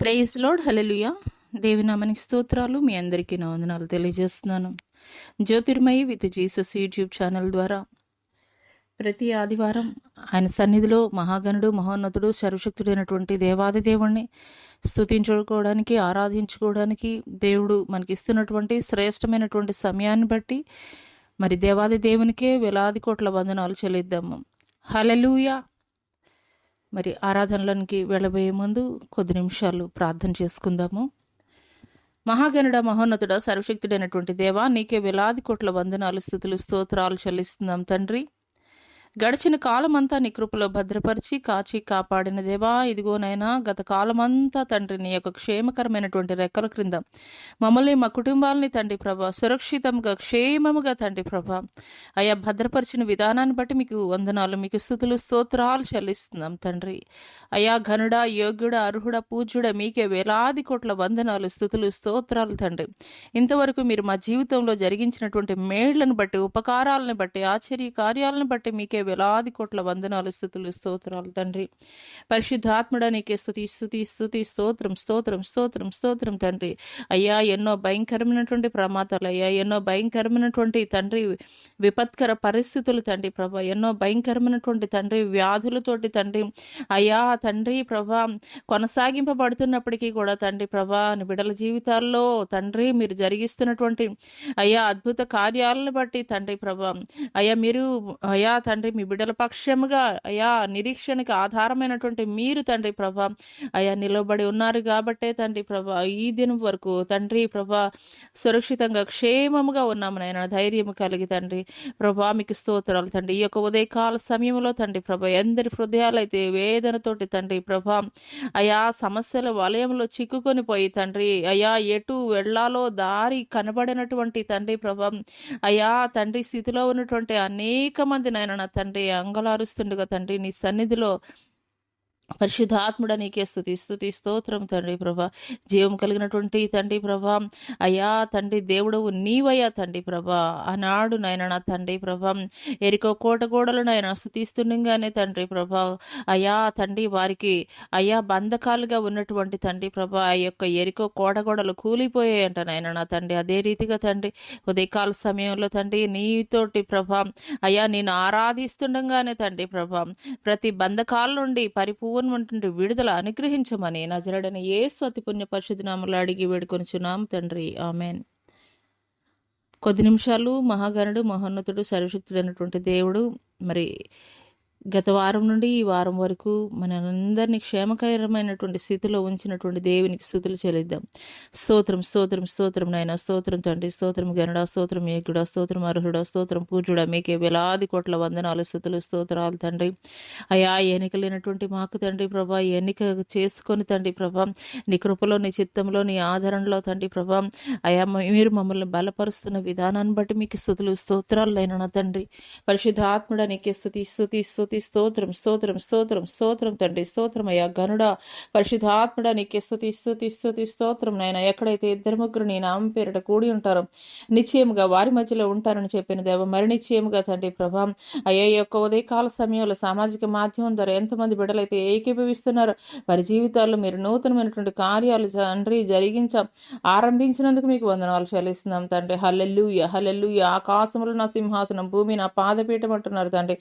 Praise lord. హల్లెలూయా. దేవుని నామానికి స్తోత్రాలు. మీ అందరికీ నా వందనాలు తెలియజేస్తున్నాను. Jyothirmayi with Jesus YouTube channel ద్వారా ప్రతి ఆదివారం ఆయన సన్నిధిలో మహాగణుడు, మహోన్నతుడు, సర్వశక్తుడైనటువంటి దేవాది దేవుణ్ణి స్తుతించుకోవడానికి, ఆరాధించుకోవడానికి దేవుడు మనకిస్తున్నటువంటి శ్రేష్టమైనటువంటి సమయాన్ని బట్టి మరి దేవాది దేవునికే వేలాది కోట్ల వందనాలు చెల్లిద్దాము. హల్లెలూయా. మరి ఆరాధనలోనికి వెళ్ళబోయే ముందు కొద్ది నిమిషాలు ప్రార్థన చేసుకుందాము. మహాగణుడ, మహోన్నతుడ, సర్వశక్తుడైనటువంటి దేవా, నీకే వేలాది కోట్ల వందనాలు, స్తుతులు, స్తోత్రాలు చెల్లిస్తున్నాం తండ్రి. గడిచిన కాలమంతా నీ కృపలో భద్రపరిచి కాచి కాపాడిన దేవా, ఇదిగోనైనా గత కాలమంతా తండ్రి నీ యొక్క క్షేమకరమైనటువంటి రెక్కల క్రింద మమ్మల్ని, మా కుటుంబాలని తండ్రి ప్రభా సురక్షితంగా క్షేమముగా తండ్రి ప్రభా అయా భద్రపరిచిన విధానాన్ని బట్టి మీకు వందనాలు, మీకు స్తుతులు, స్తోత్రాలు చెల్లిస్తున్నాం తండ్రి. అయా ఘనుడ, యోగ్యుడ, అర్హుడ, పూజ్యుడ, మీకే వేలాది కోట్ల వందనాలు, స్తుతులు, స్తోత్రాలు తండ్రి. ఇంతవరకు మీరు మా జీవితంలో జరిగించినటువంటి మేళ్లను బట్టి, ఉపకారాలను బట్టి, ఆశ్చర్య కార్యాలను బట్టి మీకే వేలాది కోట్ల వందనాలు, స్తుతులు, స్తోత్రాలు తండ్రి. పరిశుద్ధాత్ముడ నీకే స్తుతి స్తుతి స్తుతి స్తోత్రం స్తోత్రం స్తోత్రం స్తోత్రం తండ్రి. అయ్యా ఎన్నో భయంకరమైనటువంటి ప్రమాదాలు, అయ్యా ఎన్నో భయంకరమైనటువంటి తండ్రి విపత్కర పరిస్థితులు తండ్రి ప్రభా, ఎన్నో భయంకరమైనటువంటి తండ్రి వ్యాధులతోటి తండ్రి అయ్యా తండ్రి ప్రభా కొనసాగింపబడుతున్నప్పటికీ కూడా తండ్రి ప్రభా బిడ్డల జీవితాల్లో తండ్రి మీరు జరిగిస్తున్నటువంటి అయ్యా అద్భుత కార్యాలను బట్టి తండ్రి ప్రభా అయ్యా మీరు అయ్యా తండ్రి మీ బిడ్డల పక్షముగా అయ్యా నిరీక్షణకి ఆధారమైనటువంటి మీరు తండ్రి ప్రభా అయ్యా నిలబడి ఉన్నారు కాబట్టే తండ్రి ప్రభా ఈ దినం వరకు తండ్రి ప్రభా సురక్షితంగా క్షేమముగా ఉన్నాము నాయన, ధైర్యం కలిగి తండ్రి ప్రభా మీకు స్తోత్రాలు తండ్రి. ఈ యొక్క ఉదయకాల సమయంలో తండ్రి ప్రభా ఎందరి హృదయాలైతే వేదనతోటి తండ్రి ప్రభా అయా సమస్యల వలయంలో చిక్కుకొని పోయి తండ్రి అయా ఎటు వెళ్ళాలో దారి కనబడినటువంటి తండ్రి ప్రభా అయా తండ్రి స్థితిలో ఉన్నటువంటి అనేక మంది నాయన నా తండ్రి అంగలారుస్తుండగా తండ్రి నీ సన్నిధిలో పరిశుద్ధాత్ముడ నీకే స్తుతి స్తుతి స్తోత్రం తండ్రి ప్రభా. జీవం కలిగినటువంటి తండ్రి ప్రభా అయ్యా తండ్రి దేవుడవు నీవయ్యా తండ్రి ప్రభా. ఆనాడు నాయన నా తండ్రి ప్రభా ఎరికో కోట గోడలు నాయన స్తుతిస్తుండగానే తండ్రి ప్రభా అయ్యా తండ్రి వారికి అయ్యా బంధకాలుగా ఉన్నటువంటి తండ్రి ప్రభా ఆ యొక్క ఎరికో కోట గోడలు కూలిపోయాయంట నాయన నా తండ్రి. అదే రీతిగా తండ్రి ఉదయకాల సమయంలో తండ్రి నీతోటి ప్రభా అయ్యా నేను ఆరాధిస్తుండగానే తండ్రి ప్రభా ప్రతి బంధకాల నుండి పరిపూర్ణ విడుదల అనుగ్రహించమని నజరేయుడైన యేసు అతి పుణ్య పరిశుద్ధ నామములో అడిగి వేడుకొనుచున్నాం తండ్రి, ఆమేన్. కొద్ది నిమిషాలు మహాగణుడు, మహోన్నతుడు, సర్వశక్తుడైనటువంటి దేవుడు మరి గత వారం నుండి ఈ వారం వరకు మనందరినీ క్షేమకరమైనటువంటి స్థితిలో ఉంచినటువంటి దేవునికి స్తుతులు చెల్లిద్దాం. స్తోత్రం స్తోత్రం స్తోత్రం నాయన, స్తోత్రం తండ్రి, స్తోత్రం గనుడా, స్తోత్రం యోగ్యుడా, స్తోత్రం అర్హుడా, స్తోత్రం పూజ్యుడా, మీకే వేలాది కోట్ల వందనాలు, స్తుతులు, స్తోత్రాలు తండ్రి. అయా ఎన్నిక లేనటువంటి మాకు తండ్రి ప్రభా ఎన్నిక చేసుకొని తండ్రి ప్రభా నీ కృపలో, నీ చిత్తంలో, నీ ఆదరణలో తండ్రి ప్రభా అయా మీరు మమ్మల్ని బలపరుస్తున్న విధానాన్ని బట్టి మీకు స్తుతులు, స్తోత్రాలు అయిన నా తండ్రి. పరిశుద్ధాత్ముడ నీకే స్తుతి స్తుతి స్తుతి స్తోత్రం స్తోత్రం స్తోత్రం స్తోత్రం తండ్రి, స్తోత్రం అయ్యా ఘనుడా, పరిశుద్ధాత్ముడ నీకే స్తుతి స్తుతి స్తుతి స్తోత్రం నాయన. ఎక్కడైతే ఇద్దరు ముగ్గురు నీ నామం పేరిట కూడి ఉంటారో నిశ్చయముగా వారి మధ్యలో ఉంటారని చెప్పిన దేవ, మరి నిశ్చయముగా తండ్రి ప్రభా అయ్యా ఈ యొక్క ఉదయకాల సమయంలో సామాజిక మాధ్యమం ద్వారా ఎంతమంది బిడ్డలైతే ఏకీభవిస్తున్నారో వారి జీవితాల్లో మీరు నూతనమైనటువంటి కార్యాలు తండ్రి ఆరంభించినందుకు మీకు వందనాలు చెల్లిస్తున్నాం తండ్రి. హల్లెలూయా హల్లెలూయా. ఆకాశములు నా సింహాసనం, భూమి నా పాదపీఠం అంటున్నారు తండ్రి.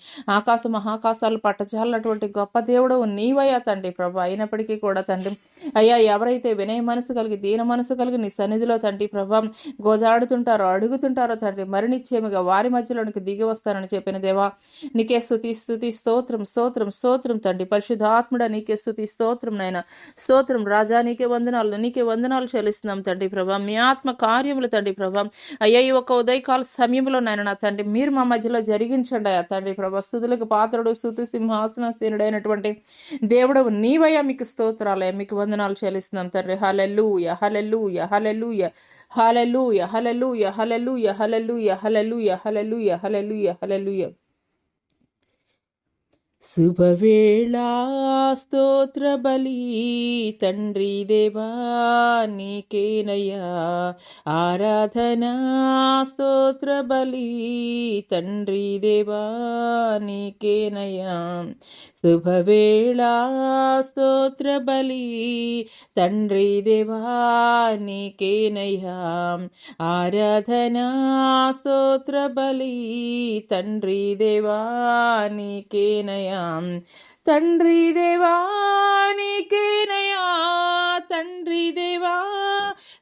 మహాకాశాలు పట్టజాలటువంటి గొప్ప దేవుడు నీవయ్యా తండ్రి ప్రభా. అయినప్పటికీ కూడా తండ్రి అయ్యా ఎవరైతే వినయ మనసు కలిగి, దీన మనసు కలిగి నీ సన్నిధిలో తండ్రి ప్రభా గోజాడుతుంటారో, అడుగుతుంటారో తండ్రి మరి నిశ్చయముగా వారి మధ్యలోనికి దిగి వస్తానని చెప్పిన దేవా నీకే స్తుతి స్తుతి స్తోత్రం స్తోత్రం స్తోత్రం తండ్రి. పరిశుద్ధాత్ముడ నీకే స్తుతి స్తోత్రం నాయన, స్తోత్రం రాజా, నీకే వందనాలు చెల్లిస్తున్నాం తండ్రి ప్రభా. మీ ఆత్మ కార్యములు తండ్రి ప్రభా అయ్యా ఈ ఒక ఉదయకాల సమయంలో నాయన నా తండ్రి మీరు మా మధ్యలో జరిగించండి అయ్యా తండ్రి ప్రభా. స్తుతులకు పాత్రుడు, స్తుతి సింహాసనసేనుడైనటువంటి దేవుడవు నీవయ్యా, మీకు స్తోత్రాలయ్యా, మీకు వందనాలు చెల్లిస్తున్నాం తండ్రి. హల్లెలూయా హల్లెలూయా హల్లెలూయా హల్లెలూయా హల్లెలూయా హల్లెలూయా హల్లెలూయా హల్లెలూయా హల్లెలూయా హల్లెలూయా హల్లెలూయా. శుభవేళా స్తోత్ర బలి తండ్రి దేవా నీకేనయ్యా, ఆరాధనా స్తోత్ర బలి తండ్రి దేవా నీకేనయ్యా. శుభవేళ స్తోత్ర బలి తండ్రి దేవా నీకేనయ్యా ఆరాధనా స్తోత్ర బలి తండ్రి దేవా నీకేనయ్యా తండ్రి దేవా నీకేనయ్యా తండ్రి దేవా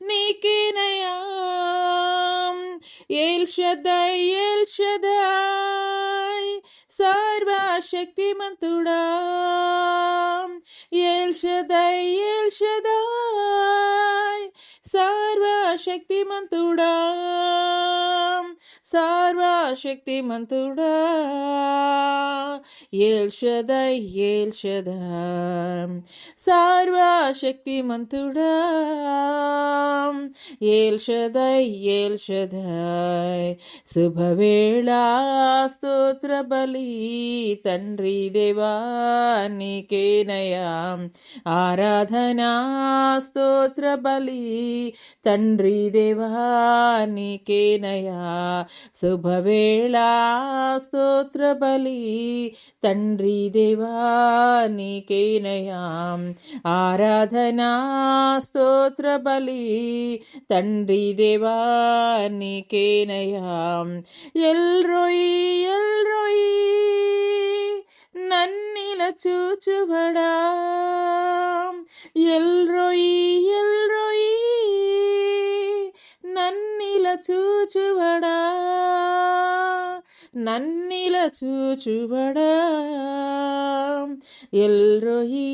నీకేనయ్యా ఎల్ షద్దై సర్వశక్తిమంతుడా ఎల్ షద్దై సర్వశక్తిమంతుడా సర్వశక్తిమంతుడా ఎల్ షద్దై సర్వశక్తిమంతుడా ఎల్ షద్దై శుభవేళ స్తోత్ర బలి తండ్రి దేవా నీకేనయ్యా ఆరాధనా స్తోత్ర బలి తండ్రి దేవా నీకేనయ్యా శుభవేళ స్తోత్ర బలి తండ్రి దేవా నీకేనయ్యా ఆరాధనా స్తోత్ర బలి తండ్రి దేవా నీకేనయ్యా ఎల్ రోయి నన్నిల చూచువడా ఎల్ రోయి నన్నిల చూచువడా నన్నిల చూచువడా ఎల్ రోయి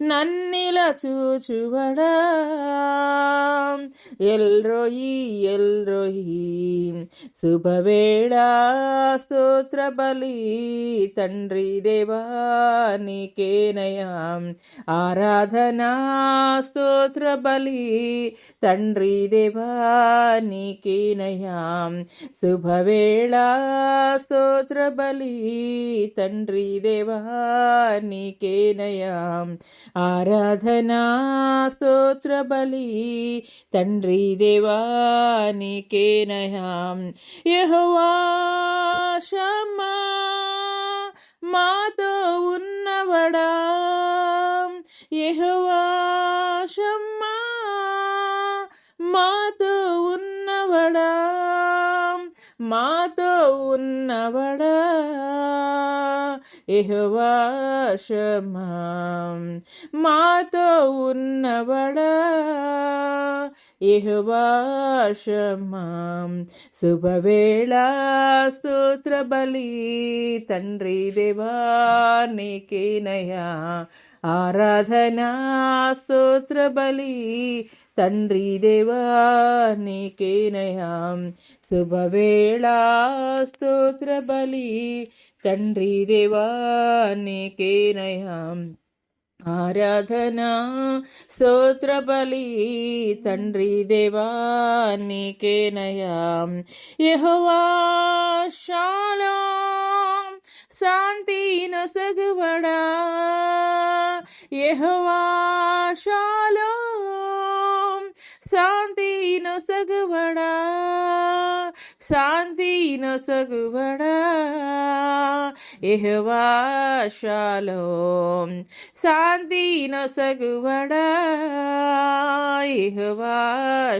నన్నిల చూచువడా ఎల్ రోయి శుభవేళ స్తోత్ర బలి తండ్రి దేవా నీకేనయ్యా ఆరాధనా స్తోత్ర బలి తండ్రి దేవా నీకేనయ్యా శుభవేళ స్తోత్ర బలి తండ్రి దేవా నీకేనయ్యా ఆరాధనా స్తోత్ర బలి తండ్రి దేవా నీకేనయ్యా యెహోవా షమ్మా మాతో ఉన్నవడా యెహోవా షమ్మా మాతో ఉన్నవడా మాతో ఉన్నవడా యెహోవా షమ్మా మాతో ఉన్నవడా యెహోవా షమ్మా శుభవేళ స్తోత్ర బలి తండ్రి దేవా నీకేనయ్యా ఆరాధనా స్తోత్ర బలి తండ్రి దేవా నీకేనయ్యా శుభవేళ స్తోత్ర బలి తండ్రి దేవా నీకేనయ్యా ఆరాధనా స్తోత్ర బలి తండ్రి దేవా నీకేనయ్యా యెహోవా షాలోమ్ శాంతి నొసగువడా యెహోవా షాలోమ్ శాంతి నొసగువడా శాంతి నొసగువడా యెహోవా షాలోమ్ శాంతి నొసగువడా యెహోవా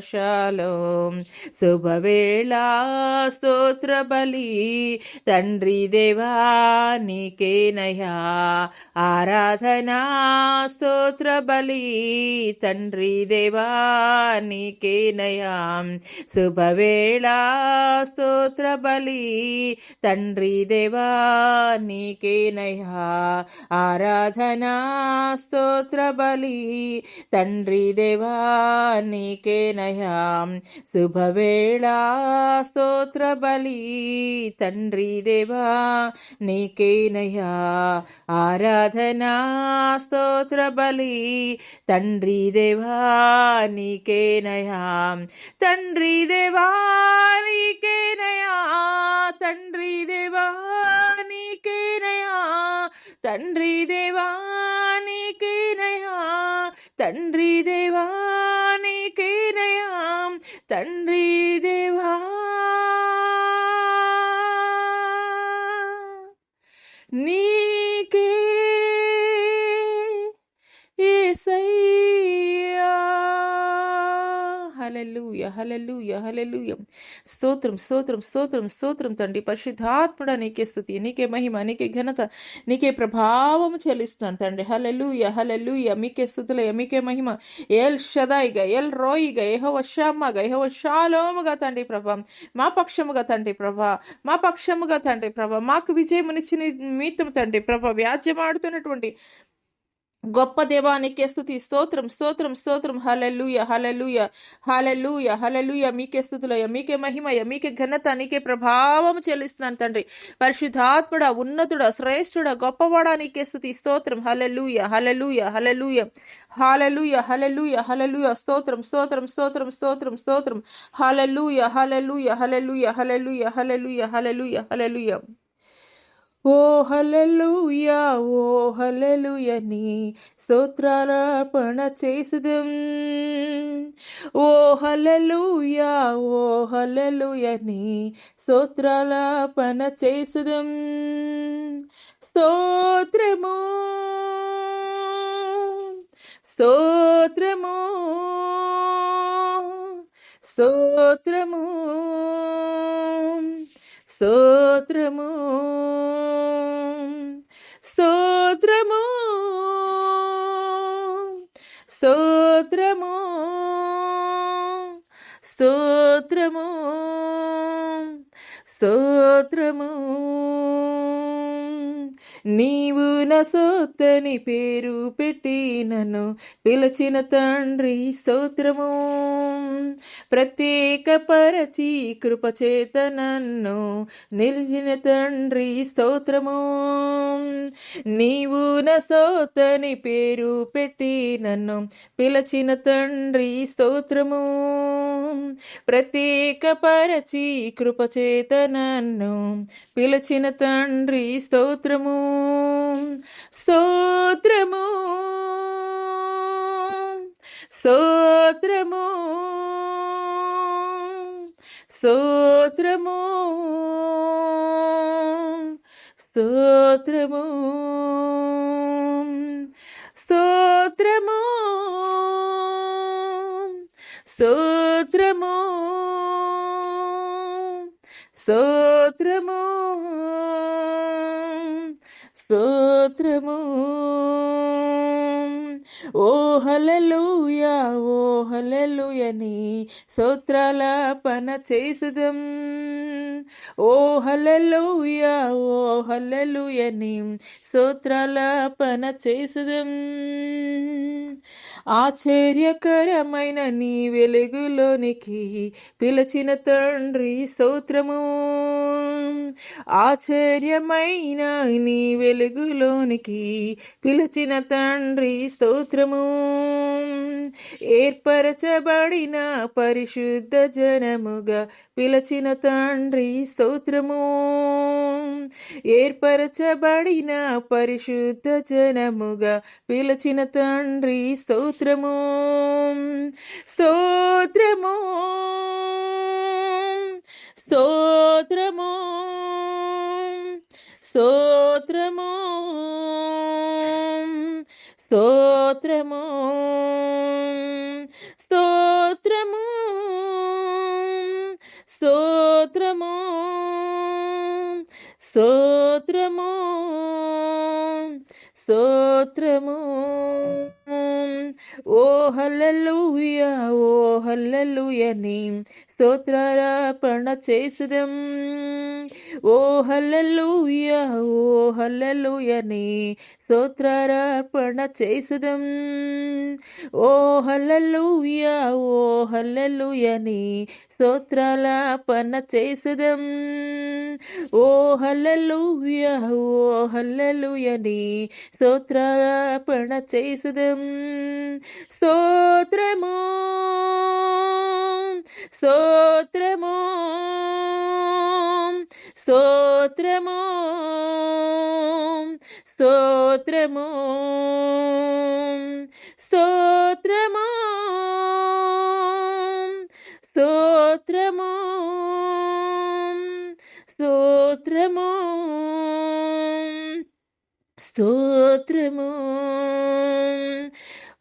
షాలోమ్ శుభవేళ స్తోత్ర బలి తండ్రి దేవా నీకేనయ్యా ఆరాధనా స్తోత్ర బలి తండ్రి దేవా నీకేనయ్యా శుభవేళ స్తోత్ర బలి తండ్రి దేవా నీకేనయ్యా ఆరాధనా స్తోత్ర బలి తండ్రి దేవా నీకేనయ్యా శుభవేళ స్తోత్ర బలి తండ్రి దేవా నీకేనయ్యా ఆరాధనా స్తోత్ర బలి తండ్రి దేవా నీకేనయ్యా తండ్రి దేవా నీకేనయ్యా తండ్రి దేవా నీకేనయ్యా తండ్రి దేవా నీకేనయ్యా తండ్రి దేవా నీకేనయ్యా తండ్రి దేవా యేసయ్యా. హల్లెలూయ హల్లెలూయ హల్లెలూయ. స్తోత్రం స్తోత్రం స్తోత్రం స్తోత్రం తండ్రి. పరిశుద్ధాత్ముడా నీకే స్తుతి, నీకే మహిమ, నీకే ఘనత, నీకే ప్రభావము చెల్లిస్తున్నాను తండ్రి. హల్లెలూయ హల్లెలూయ. మీకే స్తుతులయ, మీకే మహిమ. ఎల్ షదాయిగా, ఎల్ రోయిగా, యెహోవా షమ్మగా, యెహోవా షాలోముగా తండ్రి ప్రభా, మా పక్షముగా తండ్రి ప్రభా, మా పక్షముగా తండ్రి ప్రభా, మాకు విజయమునిచ్చిన నిమిత్తం తండ్రి ప్రభా, వ్యాజ్యమాడుతున్నటువంటి గొప్ప దేవానికి స్తుతి. స్తోత్రం స్తోత్రం స్తోత్రం. హల్లెలూయ హల్లెలూయ హల్లెలూయ హల్లెలూయ. మీకే స్తుతులయ, మీకే మహిమయ, మీకే ఘనత, నీకే ప్రభావం చెల్లిస్తున్నాను తండ్రి. పరిశుద్ధాత్ముడ, ఉన్నతుడ, శ్రేష్ఠుడ, గొప్పవాడా నీకే స్తుతి. స్తోత్రం. హల్లెలూయ హల్లెలూయ హల్లెలూయ హల్లెలూయ హల్లెలూయ హల్లెలూయ. స్తోత్రం స్తోత్రం స్తోత్రం స్తోత్రం స్తోత్రం. హల్లెలూయ హల్లెలూయ హల్లెలూయ హల్లెలూయ హల్లెలూయ హల్లెలూయ హల్లెలూయ. ఓ హల్లెలూయా, ఓ హల్లెలూయా, నీ స్తోత్రార్పణ చేసిదం. ఓ హల్లెలూయా, ఓ హల్లెలూయా, నీ స్తోత్రార్పణ చేసిదం. స్తోత్రము స్తోత్రము స్తోత్రము స్తోత్రము స్తోత్రము స్తోత్రము స్తోత్రము స్తోత్రము. నీవు నా సొత్తని పేరు పెట్టి నన్ను పిలిచిన తండ్రి స్తోత్రము. ప్రత్యేక పరచి కృపచేత నన్ను నిలిపిన తండ్రి స్తోత్రము. నీవు నా సొత్తని పేరు పెట్టి నన్ను పిలిచిన తండ్రి స్తోత్రము. ప్రత్యేక పరచి కృపచేత నన్ను పిలిచిన తండ్రి స్తోత్రము. స్తోత్రము స్తోత్రము స్తోత్రము స్తోత్రము స్తోత్రము స్తోత్రము స్తోత్రము స్తోత్రము. ఓ హల్లెలూయా, ఓ హల్లెలూయా, నీ స్తోత్రార్పణ చేసిదం. ఓ హల్లెలూయా, ఓ హల్లెలూయా, నీ స్తోత్రార్పణ చేసిదం. ఆశ్చర్యకరమైన నీ వెలుగులోనికి పిలిచిన తండ్రి స్తోత్రము. ఆశ్చర్యమైన నీ వెలుగులోనికి పిలిచిన తండ్రి స్తోత్రము. ఏర్పరచబడిన పరిశుద్ధ జనముగా పిలిచిన తండ్రి స్తోత్రము. ఏర్పరచబడిన పరిశుద్ధ జనముగా పిలిచిన తండ్రి స్తోత్రము. స్తోత్రము స్తోత్రము స్తోత్రము స్తోత్రము స్తోత్రము స్తోత్రము స్తోత్రము స్తోత్రము. ఓ హల్లెలూయా, ఓ హల్లెలూయా, నీ స్తోత్రార్పణ చేసిదం. ఓ హల్లెలూయా, ఓ హల్లెలూయా, నీ స్తోత్రార్పణ చేసిదం. ఓ హల్లెలూయా, ఓ హల్లెలూయా, నీ స్తోత్రార్పణ చేసిదం. ఓ హల్లెలూయా, ఓ హల్లెలూయా, నీ స్తోత్రార్పణ చేసిదం. స్తోత్రము స్తోత్రము స్తోత్రము స్తోత్రము స్తోత్రము స్తోత్రము స్తోత్రము స్తోత్రము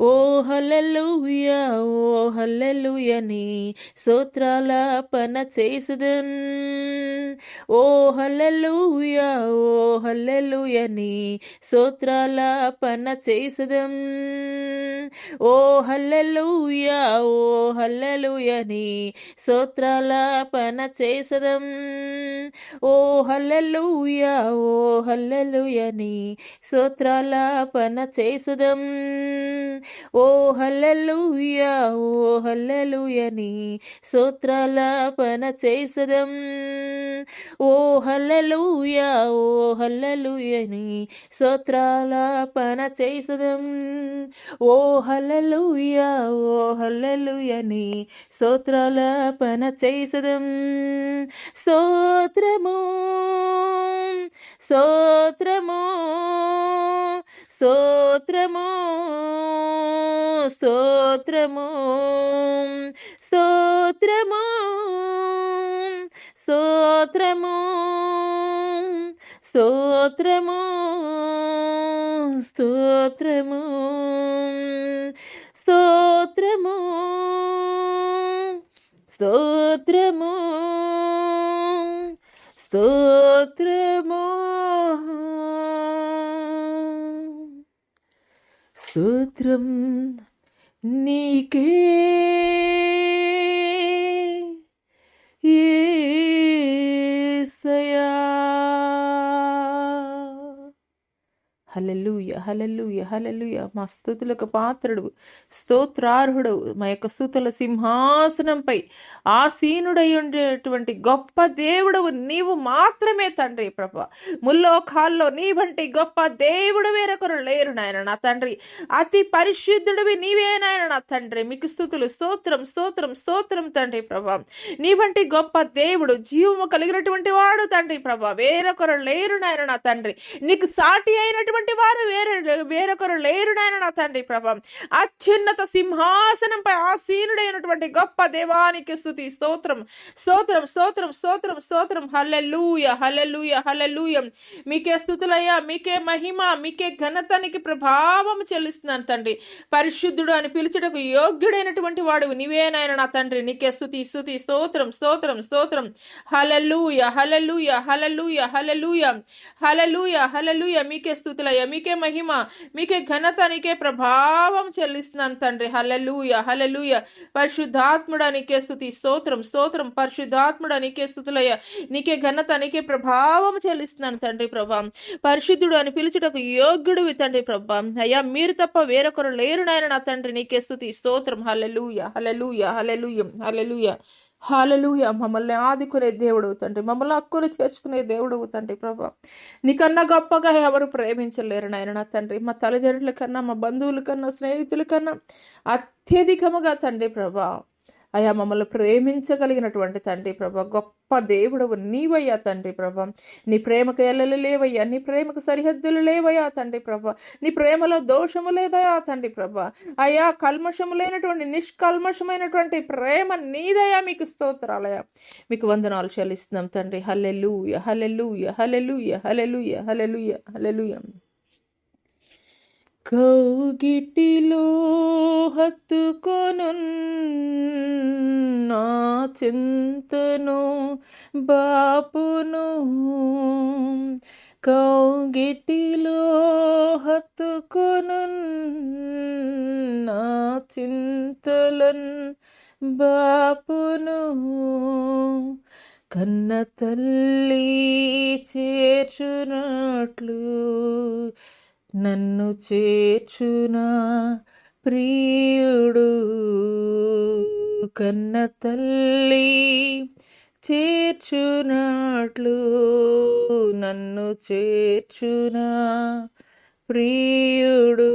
ఓ హల్లెలూయా ఓ హల్లెలూయా నీ స్తోత్రాలాపన చేసెదన్. ఓ హల్లెలూయా ఓ హల్లెలూయా నీ స్తోత్రాలాపన చేసెదన్. ఓ హల్లెలూయా ఓ హల్లెలూయా నీ స్తోత్రాలాపన చేసెదన్. ఓ హల్లెలూయా ఓ హల్లెలూయా నీ స్తోత్రాలాపన చేసెదం. ఓ హల్లెలూయా ఓ హల్లెలూయా నీ స్తోత్రాలాపన చేసెదం. ఓ హల్లెలూయా ఓ హల్లెలూయా నీ స్తోత్రాలాపన చేసెదం. ఓ హల్లెలూయా ఓ హల్లెలూయా నీ స్తోత్రాలాపన చేసెదం. స్తోత్రము స్తోత్రము స్తోత్రము స్తోత్రము స్తోత్రము స్తోత్రము స్తోత్రము స్తోత్రము స్తోత్రము స్తోత్రము స్తోత్రము స్తోత్రం నీకే యేసయ్యా. హల్లెలూయా హల్లెలూయా హల్లెలూయా. మా స్తుతులకు పాత్రుడు స్తోత్రార్హుడవు, మా యొక్క స్తుతుల సింహాసనంపై ఆసీనుడై ఉండేటువంటి గొప్ప దేవుడవు నీవు మాత్రమే తండ్రి ప్రభ. ముల్లోకాల్లో నీ వంటి గొప్ప దేవుడు వేరొకరు లేరు నాయన నా తండ్రి. అతి పరిశుద్ధుడివి నీవే నాయన నా తండ్రి. మీకు స్తుతులు స్తోత్రం స్తోత్రం స్తోత్రం తండ్రి ప్రభ. నీ వంటి గొప్ప దేవుడు జీవము కలిగినటువంటి వాడు తండ్రి ప్రభ, వేరొకరు లేరు నాయన నా తండ్రి. నీకు సాటి అయినటువంటి వారు వేరొకరు లేరు నాయన నా తండ్రి ప్రభ. అత్యున్నత సింహాసనంపై ఆసీనుడైనటువంటి గొప్ప దేవానికి స్తుతి స్తోత్రం స్తోత్రం స్తోత్రం స్తోత్రం స్తోత్రం. హల్లెలూయా హల్లెలూయా హల్లెలూయా. మీకే స్తుతులయ్యా, మీకే మహిమ, మీకే ఘనతనికి ప్రభావం చెల్లిస్తున్నాను తండ్రి. పరిశుద్ధుడు అని పిలుచుటకు యోగ్యుడైనటువంటి వాడు నీవే నాయన నా తండ్రి. నీకే స్తుతి స్తుతి స్తోత్రం స్తోత్రం స్తోత్రం. హల్లెలూయా హల్లెలూయా హల్లెలూయా హల్లెలూయా హల్లెలూయా హల్లెలూయా. మీకే స్తుతులయ్యా, మీకే మహిమ, మీకే ఘనత, నీకే ప్రభావం చెల్లిస్తున్నాను తండ్రి. హల్లెలూయా హల్లెలూయా. పరిశుద్ధాత్ముడా నీకే స్తుతి స్తోత్రం స్తోత్రం. పరిశుద్ధాత్ముడా నీకే స్తుతులయ్యా, నీకే ఘనత, నీకే ప్రభావం చెల్లిస్తున్నాను తండ్రి ప్రభా. పరిశుద్ధుడు అని పిలుచుటకు యోగ్యుడివి తండ్రి ప్రభా. అయ్యా మీరు తప్ప వేరొకరు లేరు నాయన నా తండ్రి. నీకే స్తుతి స్తోత్రం. హల్లెలూయా హల్లెలూయా హల్లెలూయా హల్లెలూయా హల్లెలూయా. మమ్మల్ని ఆదుకునే దేవుడు తండ్రి, మమ్మల్ని హక్కులు చేర్చుకునే దేవుడు తండ్రి ప్రభా. నీకన్నా గొప్పగా ఎవరు ప్రేమించలేరు నాయన నా తండ్రి. మా తల్లిదండ్రుల కన్నా, మా బంధువుల కన్నా, స్నేహితుల కన్నా అత్యధికముగా తండ్రి ప్రభా అయా మమ్మల్ని ప్రేమించగలిగినటువంటి తండ్రి ప్రభా గొప్ప దేవుడవు నీవయ్యా తండ్రి ప్రభా. నీ ప్రేమకు ఎల్లలు లేవయ్యా, నీ ప్రేమకు సరిహద్దులు లేవయ్యా తండ్రి ప్రభా. నీ ప్రేమలో దోషము లేదయా తండ్రి ప్రభా. అయ్యా కల్మషము లేనటువంటి నిష్కల్మషమైనటువంటి ప్రేమ నీదయా. మీకు స్తోత్రాలయా, మీకు వందనాలు చెల్లిస్తున్నాం తండ్రి. హల్లెలూయా హల్లెలూయా హల్లెలూయా హల్లెలూయా హల్లెలూయా హల్లెలూయా. కౌగిటిలో హత్తుకొను నా చింతను బాపును, కౌగిటిలో హత్తుకొను నా చింతలన్ బాపును, కన్న తల్లి చేర్చునట్లు నన్ను చేర్చునా ప్రియుడు, కన్న తల్లి చేర్చునట్లు నన్ను చేర్చునా ప్రియుడు.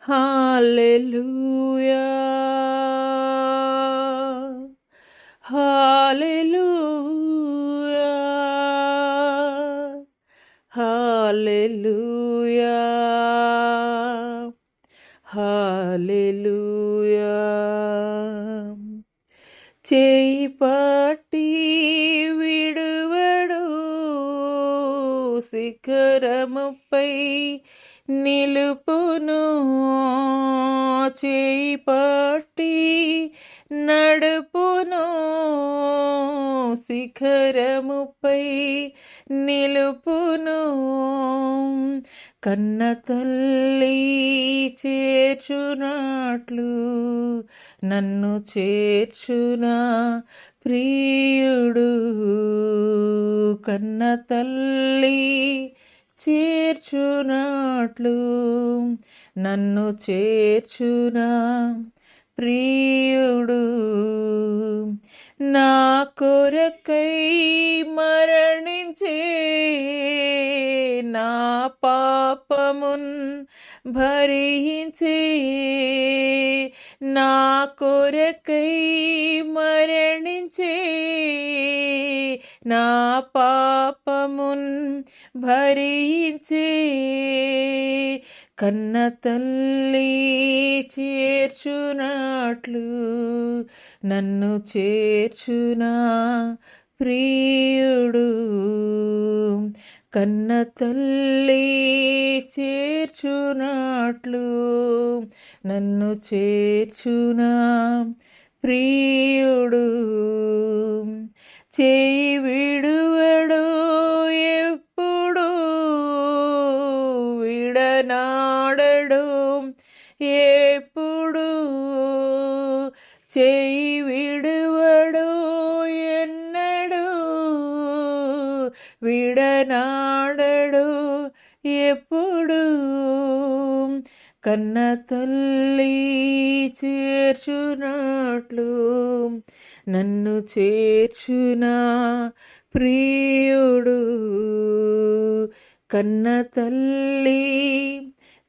హల్లెలూయా హల్లెలూయా హల్లెలూయా హల్లెలూయా. చేయి పట్టి విడువడు శిఖరముపై నిలుపును, చేయి పట్టి నడుపును, శిఖరముపై నిలుపును. కన్న తల్లి చేర్చునట్లు నన్ను చేర్చునా ప్రియుడు. కన్న తల్లి చేర్చునట్లు నన్ను చేర్చునా ప్రియుడు. నా కొరకై మరణించే, నా పాపమున్ భరించే, నా కొరకై మరణించే, నా పాపమున్ భరించే. కన్న తల్లి చేర్చునట్లు నన్ను చేర్చునా ప్రియుడు. కన్న తల్లి చేర్చునట్లు నన్ను చేర్చునా ప్రియుడు. చేయి విడువడు ఎప్పుడు, విడనాడడు ఎప్పుడు. చేయి విడువడు ఎన్నడు, విడనాడడు ఎప్పుడు. కన్న తల్లి చేర్చునట్లు నన్ను చేర్చునా ప్రియుడు. కన్న తల్లి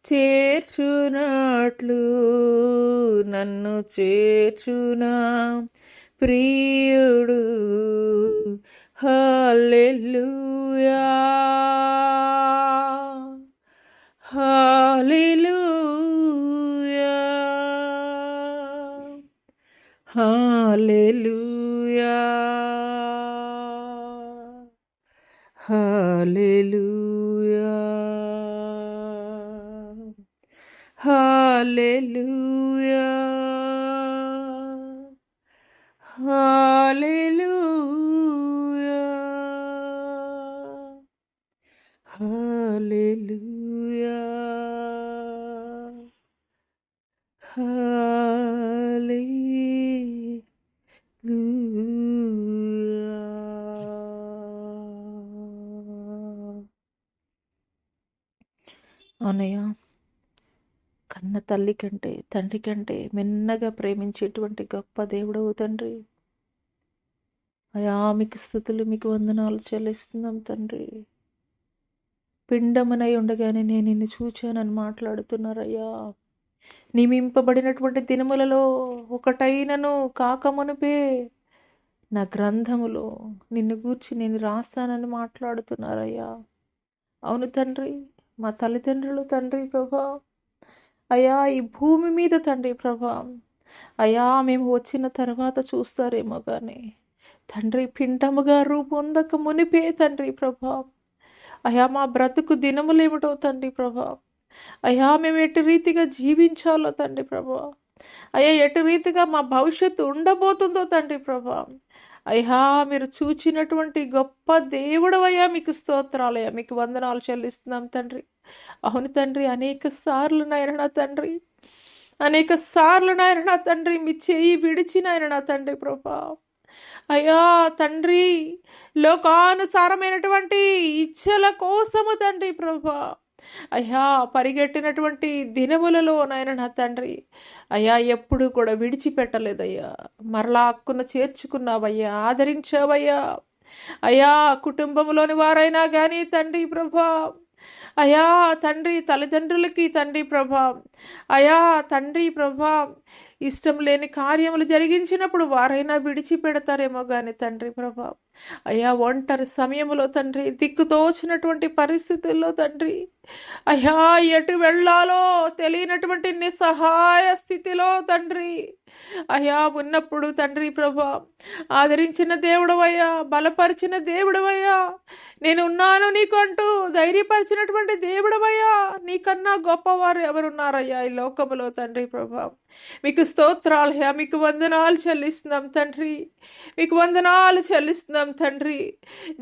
చేర్చునట్లు నన్ను చేర్చునా ప్రియుడు. హల్లెలూయా, హల్లెలూయా, హల్లెలూయా, హల్లెలూయా, హల్లెలూయా, హల్లెలూయా, హల్లెలూయా, హల్లెలూయా. అన్నయ్య, కన్న తల్లి కంటే తండ్రి కంటే మిన్నగా ప్రేమించేటువంటి గొప్ప దేవుడవు తండ్రి. అయా మీకు స్తుతులు, మీకు వందనాలు చెల్లిస్తున్నాం తండ్రి. పిండమునై ఉండగానే నేను నిన్ను చూచానని మాట్లాడుతున్నారయ్యా. నియమింపబడినటువంటి దినములలో ఒకటైనను కాకమునుపే నా గ్రంథములో నిన్ను గూర్చి నేను రాస్తానని మాట్లాడుతున్నారయ్యా. అవును తండ్రి, మా తల్లిదండ్రులు తండ్రి ప్రభా, అయ్యా ఈ భూమి మీద తండ్రి ప్రభా, అయ్యా మేము వచ్చిన తర్వాత చూస్తారేమో కానీ తండ్రి పిండముగా రూపొందక మునిపే తండ్రి ప్రభా, అయ్యా మా బ్రతుకు దినములేమిటో తండ్రి ప్రభా, అయ్యా మేము ఎటు రీతిగా జీవించాలో తండ్రి ప్రభా, అయ్యా ఎటు రీతిగా మా భవిష్యత్తు ఉండబోతుందో తండ్రి ప్రభా, అయ్యా మీరు చూచినటువంటి గొప్ప దేవుడు అయ్యా, మీకు స్తోత్రాలయ్యా, మీకు వందనాలు చెల్లిస్తున్నాం తండ్రి. అవును తండ్రి, అనేక సార్లు నాయన నా తండ్రి, అనేక సార్లు నాయన నా తండ్రి మీ చేయి విడిచిన ఆయన నా తండ్రి ప్రభా, అయ్యా తండ్రి లోకానుసారమైనటువంటి ఇచ్చల కోసము తండ్రి ప్రభా, అయ్యా పరిగెట్టినటువంటి దినములలో నాయన నా తండ్రి, అయ్యా ఎప్పుడు కూడా విడిచిపెట్టలేదయ్యా, మరలా హక్కున చేర్చుకున్నావయ్యా, ఆదరించావయ్యా. అయ్యా కుటుంబంలోని వారైనా కానీ తండ్రి ప్రభా, అయ్యా తండ్రి తల్లిదండ్రులకి తండ్రి ప్రభా, అయ్యా తండ్రి ప్రభా ఇష్టం లేని కార్యములు జరిగించినప్పుడు వారైనా విడిచిపెడతారేమో కానీ తండ్రి ప్రభా, అయ్యా ఒంటరి సమయంలో తండ్రి, దిక్కుతోచినటువంటి పరిస్థితుల్లో తండ్రి, అయ్యా ఎటు వెళ్ళాలో తెలియనటువంటి నిస్సహాయ స్థితిలో తండ్రి అయ్యా ఉన్నప్పుడు తండ్రి ప్రభా, ఆదరించిన దేవుడవయ్యా, బలపరిచిన దేవుడవయ్యా, నేను ఉన్నాను నీకు అంటూ ధైర్యపరిచినటువంటి దేవుడవయ్యా, నీకన్నా గొప్పవారు ఎవరున్నారయ్యా ఈ లోకములో తండ్రి ప్రభా. మీకు స్తోత్రాలయ్యా, మీకు వందనాలు చెల్లిస్తున్నాం తండ్రి, మీకు వందనాలు చెల్లిస్తున్నాం తండ్రి.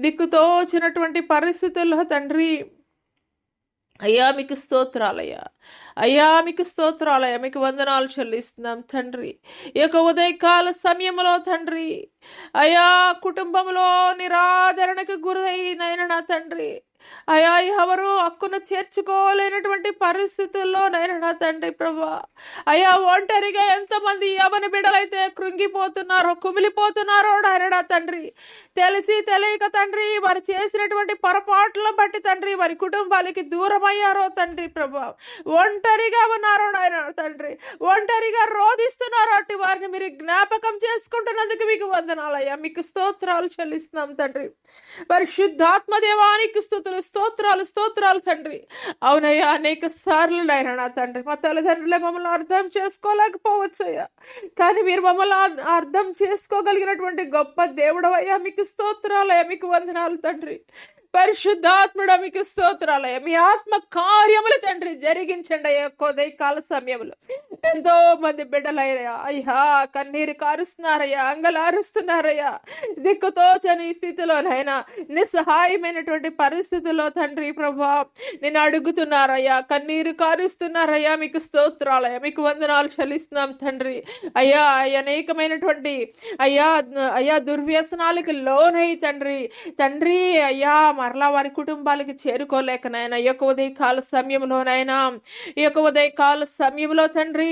దిక్కుతోచినటువంటి పరిస్థితుల్లో తండ్రి అయ్యా మీకు స్తోత్రాలయ్యా, అయ్యా మీకు స్తోత్రాలయ్యా, మీకు వందనాలు చెల్లిస్తున్నాం తండ్రి. ఈ యొక్క ఉదయకాల సమయంలో తండ్రి అయ్యా కుటుంబంలో నిరాదరణకు గురైనైనా నా తండ్రి అయ్యా ఎవరు హక్కును చేర్చుకోలేనటువంటి పరిస్థితుల్లో నైనా నా తండ్రి ప్రభా, అయ్యా ఒంటరిగా ఎంతమంది యవన బిడ్డలైతే కృంగిపోతున్నారో, కుమిలిపోతున్నారో నాయనా తండ్రి, తెలిసి తెలియక తండ్రి వారు చేసినటువంటి పొరపాట్లను బట్టి తండ్రి వారి కుటుంబాలకి దూరం అయ్యారో తండ్రి ప్రభా, ఒంటరిగా ఉన్నారో నాయన తండ్రి, ఒంటరిగా రోధిస్తున్నారో అట్టి వారిని మీరు జ్ఞాపకం చేసుకుంటున్నందుకు మీకు వందనాలయ్యా, మీకు స్తోత్రాలు చెల్లిస్తున్నాం తండ్రి. పరిశుద్ధాత్మ దేవానికి స్తోత్రాలు స్తోత్రాలు తండ్రి. అవునయ్యా, అనేక సార్లు నాయన నా తండ్రి మా తల్లిదండ్రులే మమ్మల్ని అర్థం చేసుకోలేకపోవచ్చు అయ్యా, కానీ మీరు మమ్మల్ని అర్థం చేసుకోగలిగినటువంటి గొప్ప దేవుడవయ్యా, మీకు స్తోత్రాలయ్యా, మీకు వందనాలు తండ్రి. పరిశుద్ధాత్ముడా మీకు స్తోత్రాలయ్యా, మీ ఆత్మ కార్యములు తండ్రి జరిగించండి అయ్యా. ఉదయకాల సమయంలో ఎంతో మంది బిడ్డలయ్యా అయ్యా కన్నీరు కారుస్తున్నారయ్యా, అంగలారుస్తున్నారయ్యా, దిక్కుతోచని స్థితిలోనైనా నిస్సహాయమైనటువంటి పరిస్థితుల్లో తండ్రి ప్రభా నేను అడుగుతున్నారయ్యా, కన్నీరు కారుస్తున్నారయ్యా, మీకు స్తోత్రాలయ్యా, మీకు వందనాలు చెల్లిస్తున్నాం తండ్రి. అయ్యా అనేకమైనటువంటి అయ్యా అయ్యా దుర్వ్యసనాలకి లోనై తండ్రి తండ్రి అయ్యా మరలా వారి కుటుంబాలకి చేరుకోలేకనైనా ఈ యొక్క ఉదయకాల సమయంలోనైనా, ఈ యొక్క ఉదయకాల సమయంలో తండ్రి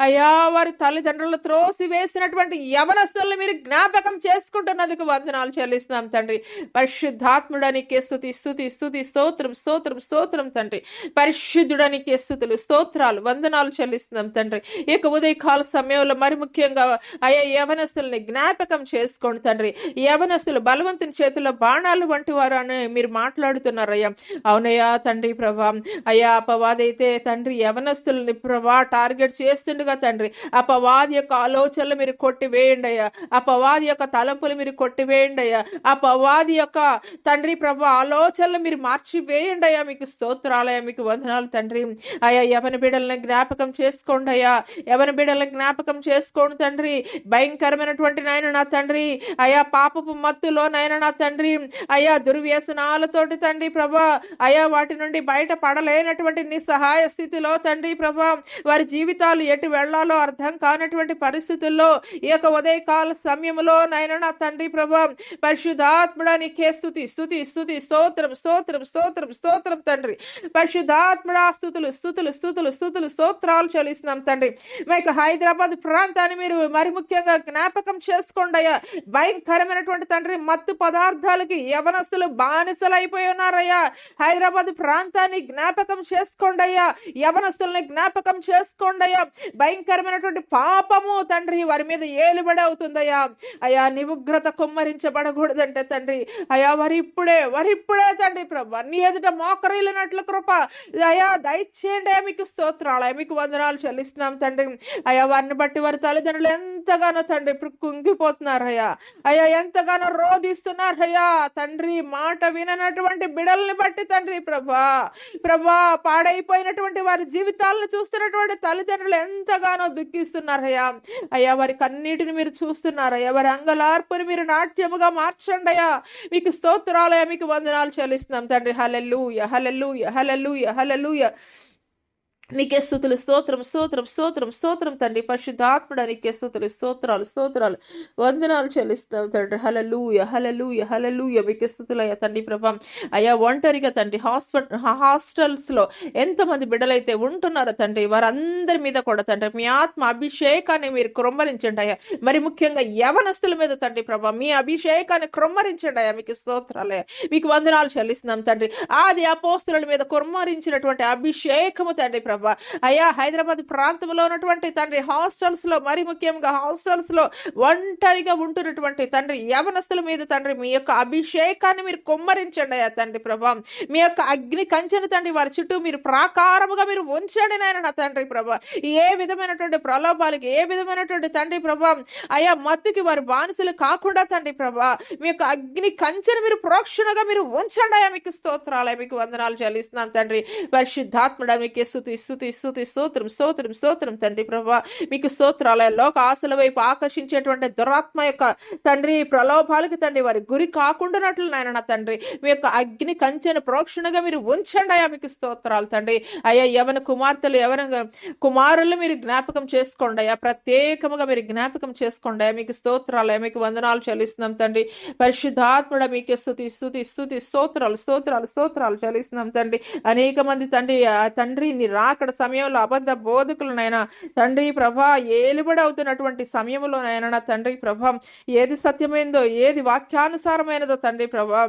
అయ్యా వారి తల్లిదండ్రులు త్రోసి వేసినటువంటి యవనస్తులను మీరు జ్ఞాపకం చేసుకుంటున్నందుకు వందనాలు చెల్లిస్తున్నాం తండ్రి. పరిశుద్ధాత్ముడానికి స్తుతి స్తుతి స్తుతి స్తోత్రం స్తోత్రం స్తోత్రం తండ్రి. పరిశుద్ధుడానికి స్తుతులు స్తోత్రాలు వందనాలు చెల్లిస్తున్నాం తండ్రి. ఈ యొక్క ఉదయకాల సమయంలో మరి ముఖ్యంగా అయ్యా యవనస్తుల్ని జ్ఞాపకం చేసుకోండి తండ్రి. యవనస్తులు బలవంతుని చేతిలో బాణాలు వంటి వారు అని మీరు మాట్లాడుతున్నారయ్యా. అవునయ్యా తండ్రి ప్రభా, అయ్యా అపవాదైతే తండ్రి యవనస్తుల్ని ప్రభా టార్గెట్ చేస్తుండగా తండ్రి అపవాది యొక్క ఆలోచనలు మీరు కొట్టివేయండి అయ్యా, అపవాది యొక్క తలంపులు మీరు కొట్టివేయండి అయ్యా, అపవాది యొక్క తండ్రి ప్రభా ఆలోచనలు మీరు మార్చివేయండి అయ్యా, మీకు స్తోత్రాలయ్యా, మీకు వందనాలు తండ్రి. అయ్యా యవన బిడ్డలను జ్ఞాపకం చేసుకోండి అయ్యా, యవన బిడ్డలను జ్ఞాపకం చేసుకోండి తండ్రి. భయంకరమైనటువంటి నాయన నా తండ్రి అయ్యా పాపపు మత్తులో నాయన నా తండ్రి అయ్యా దుర్వ్యసనాలతోటి తండ్రి ప్రభా అయ్యా వాటి నుండి బయట పడలేనటువంటి నిస్సహాయ స్థితిలో తండ్రి ప్రభా వారి జీవితాలు ఎటు వెళ్లాలో అర్థం కానటువంటి పరిస్థితుల్లో ఈ యొక్క ఉదయకాల సమయంలో నైనా నా తండ్రి ప్రభా పరిశుద్ధాత్ముడానికి స్తుతి స్తుతి స్తుతి స్తోత్రం స్తోత్రం స్తోత్రం స్తోత్రం తండ్రి. పరిశుద్ధాత్ముడా స్తుతులు స్తుతులు స్తుతులు స్తుతులు స్తోత్రాలు చెల్లిస్తున్నాం తండ్రి. మీకు హైదరాబాద్ ప్రాంతాన్ని మీరు మరి ముఖ్యంగా జ్ఞాపకం చేసుకోండి అయ్యా. భయంకరమైనటువంటి తండ్రి మత్తు పదార్థాలకి యవనస్తులు బానిసలైపోయి ఉన్నారయ్యా. హైదరాబాద్ ప్రాంతాన్ని జ్ఞాపకం చేసుకోండి అయ్యా, యవనస్తుల్ని జ్ఞాపకం చేసుకోండి అయ్యా. భయంకరమైనటువంటి పాపము తండ్రి వారి మీద ఏలుబడి అవుతుందయ్యా. అయ్యా నివుగ్రత కుమ్మరించబడకూడదంటే తండ్రి అయ్యా వరిప్పుడే తండ్రి ప్రభా నీ ఎదుట మోకరిల్లినట్లు కృప అయ్యా దయచేయండి. మీకు స్తోత్రాలు, మీకు వందనాలు చెల్లిస్తున్నాం తండ్రి. అయ్యా వారిని బట్టి వారి తల్లిదండ్రులు ఎంతగానో తండ్రి కుంగిపోతున్నారయ్యా, అయ్యా ఎంతగానో రోధిస్తున్నారయ్యా తండ్రి. మాట విననటువంటి బిడల్ని బట్టి తండ్రి ప్రభా పాడైపోయినటువంటి వారి జీవితాలను చూస్తున్నటువంటి తల్లిదండ్రులు ఎంతగానో దుఃఖిస్తున్నారయ్యా. అయ్యా వారి కన్నీటిని మీరు చూస్తున్నారయ్యా, వారి అంగలార్పుని మీరు నాట్యముగా మార్చండి అయ్యా. మీకు స్తోత్రాలయ్యా, మీకు వందనాలు చెల్లిస్తున్నాం తండ్రి. హల్లెలూయా హల్లెలూయా హల్లెలూయా హల్లెలూయా. నీకే స్తుతులు స్తోత్రం స్తోత్రం స్తోత్రం స్తోత్రం తండ్రి. పరిశుద్ధాత్ముడా నీకే స్తుతులు స్తోత్రాలు స్తోత్రాలు వందనాలు చెల్లిస్తాం తండ్రి. హల్లెలూయా హల్లెలూయా హల్లెలూయా. మీకే స్తుతులయ్యా తండ్రి ప్రభా. అయ్యా ఒంటరిగా తండ్రి హాస్టల్స్లో ఎంతమంది బిడ్డలైతే ఉంటున్నారో తండ్రి వారందరి మీద కూడా తండ్రి మీ ఆత్మ అభిషేకాన్ని మీరు క్రొమ్మరించండి అయ్యా. మరి ముఖ్యంగా యవనస్తుల మీద తండ్రి ప్రభా మీ అభిషేకాన్ని క్రొమ్మరించండి అయ్యా. మీకు స్తోత్రాలయ్యా, మీకు వందనాలు చెల్లిస్తున్నాం తండ్రి. ఆది అపోస్తుల మీద క్రొమ్మరించినటువంటి అభిషేకము తండ్రి ప్రభా ప్రభా. అయ్యా హైదరాబాద్ ప్రాంతంలో ఉన్నటువంటి తండ్రి హాస్టల్స్ లో, మరి ముఖ్యంగా హాస్టల్స్ లో ఒంటరిగా ఉంటున్నటువంటి తండ్రి యవనస్తుల మీద తండ్రి మీ యొక్క అభిషేకాన్ని మీరు కుమ్మరించండి అయ్యా తండ్రి ప్రభా. మీ యొక్క అగ్ని కంచెను తండ్రి వారి చుట్టూ మీరు ప్రాకారముగా మీరు ఉంచండి నాయన నా తండ్రి ప్రభా. ఏ విధమైనటువంటి ప్రలోభాలకి, ఏ విధమైనటువంటి తండ్రి ప్రభా అయ్యా మత్తుకి వారు బానిసలు కాకుండా తండ్రి ప్రభా మీ యొక్క అగ్ని కంచెను మీరు ప్రోక్షణగా మీరు ఉంచండి అయ్యా. మీకు స్తోత్రాలు, మీకు వందనాలు చెల్లిస్తున్నాను తండ్రి. పరిశుద్ధాత్ముడా మీకే స్తుతి స్తుతి స్తుతి స్తోత్రం స్తోత్రం స్తోత్రం తండ్రి ప్రభా. మీకు స్తోత్రాలయ లోక ఆశల వైపు ఆకర్షించేటువంటి దురాత్మ యొక్క తండ్రి ప్రలోభాలకి తండ్రి వారి గురి కాకుండానట్లు నాయన నా తండ్రి మీ యొక్క అగ్ని కంచెను ప్రోక్షణగా మీరు ఉంచండి అయ్యా. మీకు స్తోత్రాలు తండ్రి. అయ్యా యవన కుమార్తెలు, యవన కుమారులు మీరు జ్ఞాపకం చేసుకోండి అయ్యా, ప్రత్యేకముగా మీరు జ్ఞాపకం చేసుకోండి అయ్యా. మీకు స్తోత్రాలయ, మీకు వందనాలు చెల్లిస్తున్నాం తండ్రి. పరిశుద్ధాత్ముడ మీకే స్తుతి స్తుతి స్తుతి స్తోత్రాలు స్తోత్రాలు స్తోత్రాలు చెల్లిస్తున్నాం తండ్రి. అనేక మంది తండ్రి తండ్రి నీ రాకడ సమయంలో అబద్ధ బోధకులనైనా తండ్రి ప్రభా ఏలుబడి అవుతున్నటువంటి సమయంలోనైనా తండ్రి ప్రభా ఏది సత్యమైందో, ఏది వాక్యానుసారమైనదో తండ్రి ప్రభా